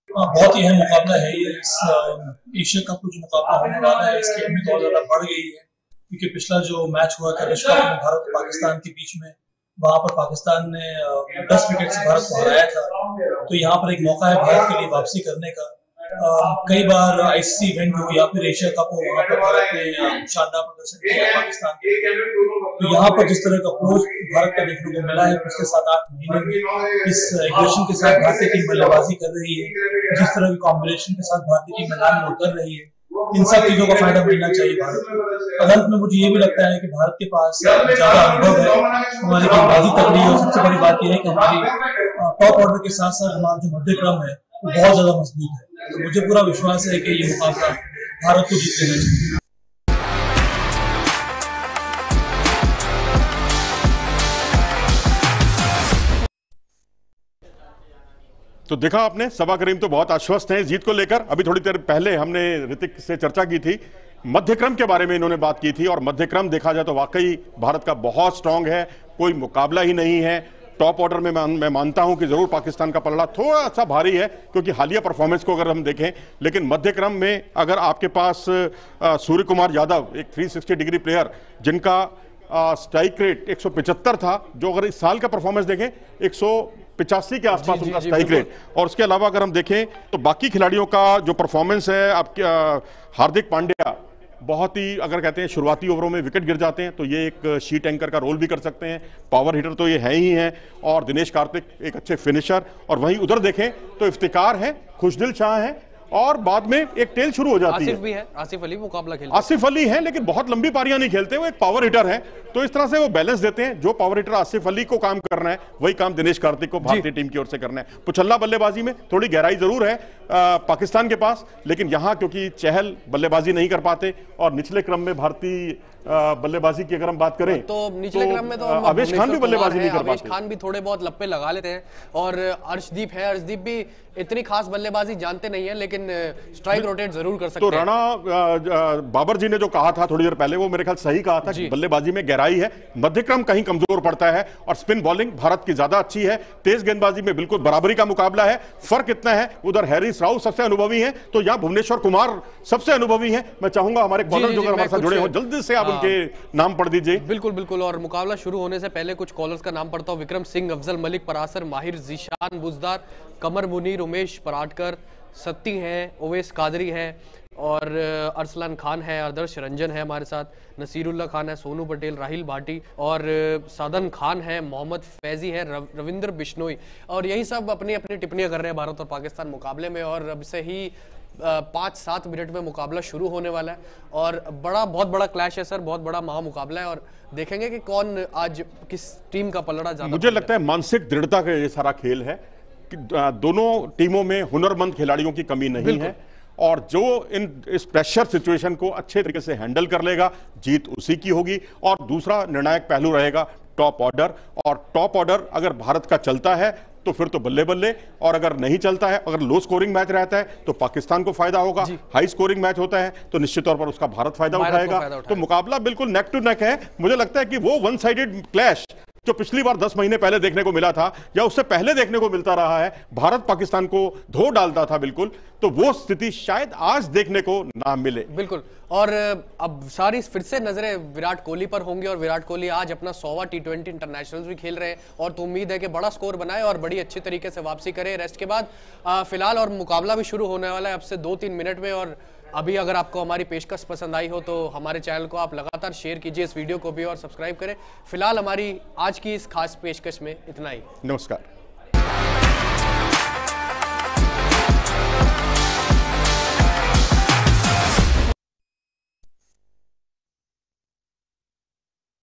बहुत ही अहम मुकाबला है ये, इस एशिया कप जो मुकाबला होने वाला है इसकी अहमियत बहुत ज्यादा बढ़ गई है, क्योंकि पिछला जो मैच हुआ था विश्व कप में भारत और पाकिस्तान के बीच में, वहां पर पाकिस्तान ने 10 विकेट से भारत को हराया था। तो यहाँ पर एक मौका है भारत के लिए वापसी करने का। कई बार आईसीसी इवेंट हो या फिर एशिया कप हो, वहां पर भारत ने शानदार प्रदर्शन किया पाकिस्तान के। तो यहाँ पर जिस तरह का अप्रोच भारत का देखने को मिला है पिछले 7-8 महीने में, इस एग्रेशन के साथ भारतीय टीम बल्लेबाजी कर रही है, जिस तरह की कॉम्बिनेशन के साथ भारतीय टीम मैदान में उतर रही है, इन सब चीजों का फायदा मिलना चाहिए भारत को। अंत में मुझे ये भी लगता है कि भारत के पास ज्यादा अनुभव है, हमारी गेंदबाजी तगड़ी है, और सबसे बड़ी बात यह है कि हमारी टॉप ऑर्डर के साथ साथ हमारा जो मध्य क्रम है वो बहुत ज्यादा मजबूत है। तो मुझे पूरा विश्वास है कि ये मुकाबला भारत को जीत लेना चाहिए। तो देखा आपने, सबा करीम तो बहुत आश्वस्त हैं जीत को लेकर। अभी थोड़ी देर पहले हमने ऋतिक से चर्चा की थी, मध्यक्रम के बारे में इन्होंने बात की थी, और मध्यक्रम देखा जाए तो वाकई भारत का बहुत स्ट्रांग है, कोई मुकाबला ही नहीं है। टॉप ऑर्डर में मैं मानता हूं कि जरूर पाकिस्तान का पलड़ा थोड़ा सा भारी है, क्योंकि हालिया परफॉर्मेंस को अगर हम देखें, लेकिन मध्यक्रम में अगर आपके पास सूर्य कुमार यादव एक 360 डिग्री प्लेयर जिनका स्ट्राइक रेट 175 था, जो अगर इस साल का परफॉर्मेंस देखें 185 के आसपास उनका स्ट्राइक रेट, और उसके अलावा अगर हम देखें तो बाकी खिलाड़ियों का जो परफॉर्मेंस है, आपके हार्दिक पांड्या बहुत ही अगर कहते हैं शुरुआती ओवरों में विकेट गिर जाते हैं तो ये एक शीट एंकर का रोल भी कर सकते हैं, पावर हिटर तो ये है ही हैं, और दिनेश कार्तिक एक अच्छे फिनिशर। और वहीं उधर देखें तो इफ्तिकार है, खुशदिल शाह है, और बाद में एक टेल शुरू हो जाती आसिफ भी है, आसिफ अली मुकाबला खेलते हैं। आसिफ अली है लेकिन बहुत लंबी पारियां नहीं खेलते, वो एक पावर हिटर है, तो इस तरह से वो बैलेंस देते हैं। जो पावर हिटर आसिफ अली को काम करना है वही काम दिनेश कार्तिक को भारतीय टीम की ओर से करना है। पुछल्ला बल्लेबाजी में थोड़ी गहराई जरूर है पाकिस्तान के पास, लेकिन यहां क्योंकि चहल बल्लेबाजी नहीं कर पाते, और निचले क्रम में भारतीय बल्लेबाजी की अगर हम बात करें तो निचले क्रम में तो आवेश खान भी बल्लेबाजी नहीं कर पाते, आवेश खान भी थोड़े बहुत लप्पे लगा लेते हैं, और अर्शदीप है, अर्शदीप भी इतनी खास बल्लेबाजी जानते नहीं है, लेकिन स्ट्राइक रोटेट जरूर कर सकते हैं। तो राणा बाबर जी ने जो कहा था थोड़ी देर पहले, वो मेरे ख्याल सही कहा था कि बल्लेबाजी में गहराई है, मध्यक्रम कहीं कमजोर पड़ता है, और स्पिन बॉलिंग भारत की ज्यादा अच्छी है, तेज गेंदबाजी में बिल्कुल बराबरी का मुकाबला है। फर्क इतना है उधर हैरिस राव सबसे अनुभवी है, तो यहाँ भुवनेश्वर कुमार सबसे अनुभवी है। मैं चाहूंगा हमारे कॉलर जो हमारे साथ जुड़े हो जल्दी से आप उनके नाम पढ़ दीजिए। बिल्कुल बिल्कुल, और मुकाबला शुरू होने से पहले कुछ कॉलर्स का नाम पढ़ता हूं। विक्रम सिंह, अफजल मलिक, परासर, माहिर, जीशान बुजदार, कमर मुनीर, उमेश पराटकर, सत्ती हैं, ओवैस कादरी है, और अरसलान खान है, आदर्श रंजन है हमारे साथ, नसीरुल्ला खान है, सोनू पटेल, राहिल भाटी, और साधन खान है, मोहम्मद फैजी है, रविंद्र बिश्नोई, और यही सब अपनी अपनी टिप्पणियां कर रहे हैं भारत और पाकिस्तान मुकाबले में। और अब से ही 5-7 मिनट में मुकाबला शुरू होने वाला है, और बहुत बड़ा क्लैश है सर, बहुत बड़ा महामुकाबला है, और देखेंगे कि कौन आज किस टीम का पलड़ा ज्यादा। मुझे लगता है मानसिक दृढ़ता का ये सारा खेल है कि दोनों टीमों में हुनरमंद खिलाड़ियों की कमी नहीं है, और जो इस प्रेशर सिचुएशन को अच्छे तरीके से हैंडल कर लेगा, जीत उसी की होगी। और दूसरा निर्णायक पहलू रहेगा टॉप ऑर्डर, और टॉप ऑर्डर अगर भारत का चलता है तो फिर तो बल्ले बल्ले, और अगर नहीं चलता है, अगर लो स्कोरिंग मैच रहता है तो पाकिस्तान को फायदा होगा, हाई स्कोरिंग मैच होता है तो निश्चित तौर पर उसका भारत फायदा उठाएगा। तो मुकाबला बिल्कुल नेक टू नेक है। मुझे लगता है कि वो वन साइडेड क्लैश जो पिछली बार 10 महीने पहले देखने को मिला था या उससे पहले देखने को मिलता रहा है, भारत पाकिस्तान को धो डालता था बिल्कुल, तो वो स्थिति शायद आज देखने को ना मिले। बिल्कुल। और अब सारी फिर से नजरें विराट कोहली पर होंगी, और विराट कोहली आज अपना 100वां T20 इंटरनेशनल भी खेल रहे हैं, और तो उम्मीद है कि बड़ा स्कोर बनाए और बड़ी अच्छी तरीके से वापसी करे रेस्ट के बाद। फिलहाल और मुकाबला भी शुरू होने वाला है अब से 2-3 मिनट में। और अभी अगर आपको हमारी पेशकश पसंद आई हो तो हमारे चैनल को आप लगातार शेयर कीजिए, इस वीडियो को भी, और सब्सक्राइब करें। फिलहाल हमारी आज की इस खास पेशकश में इतना ही। नमस्कार।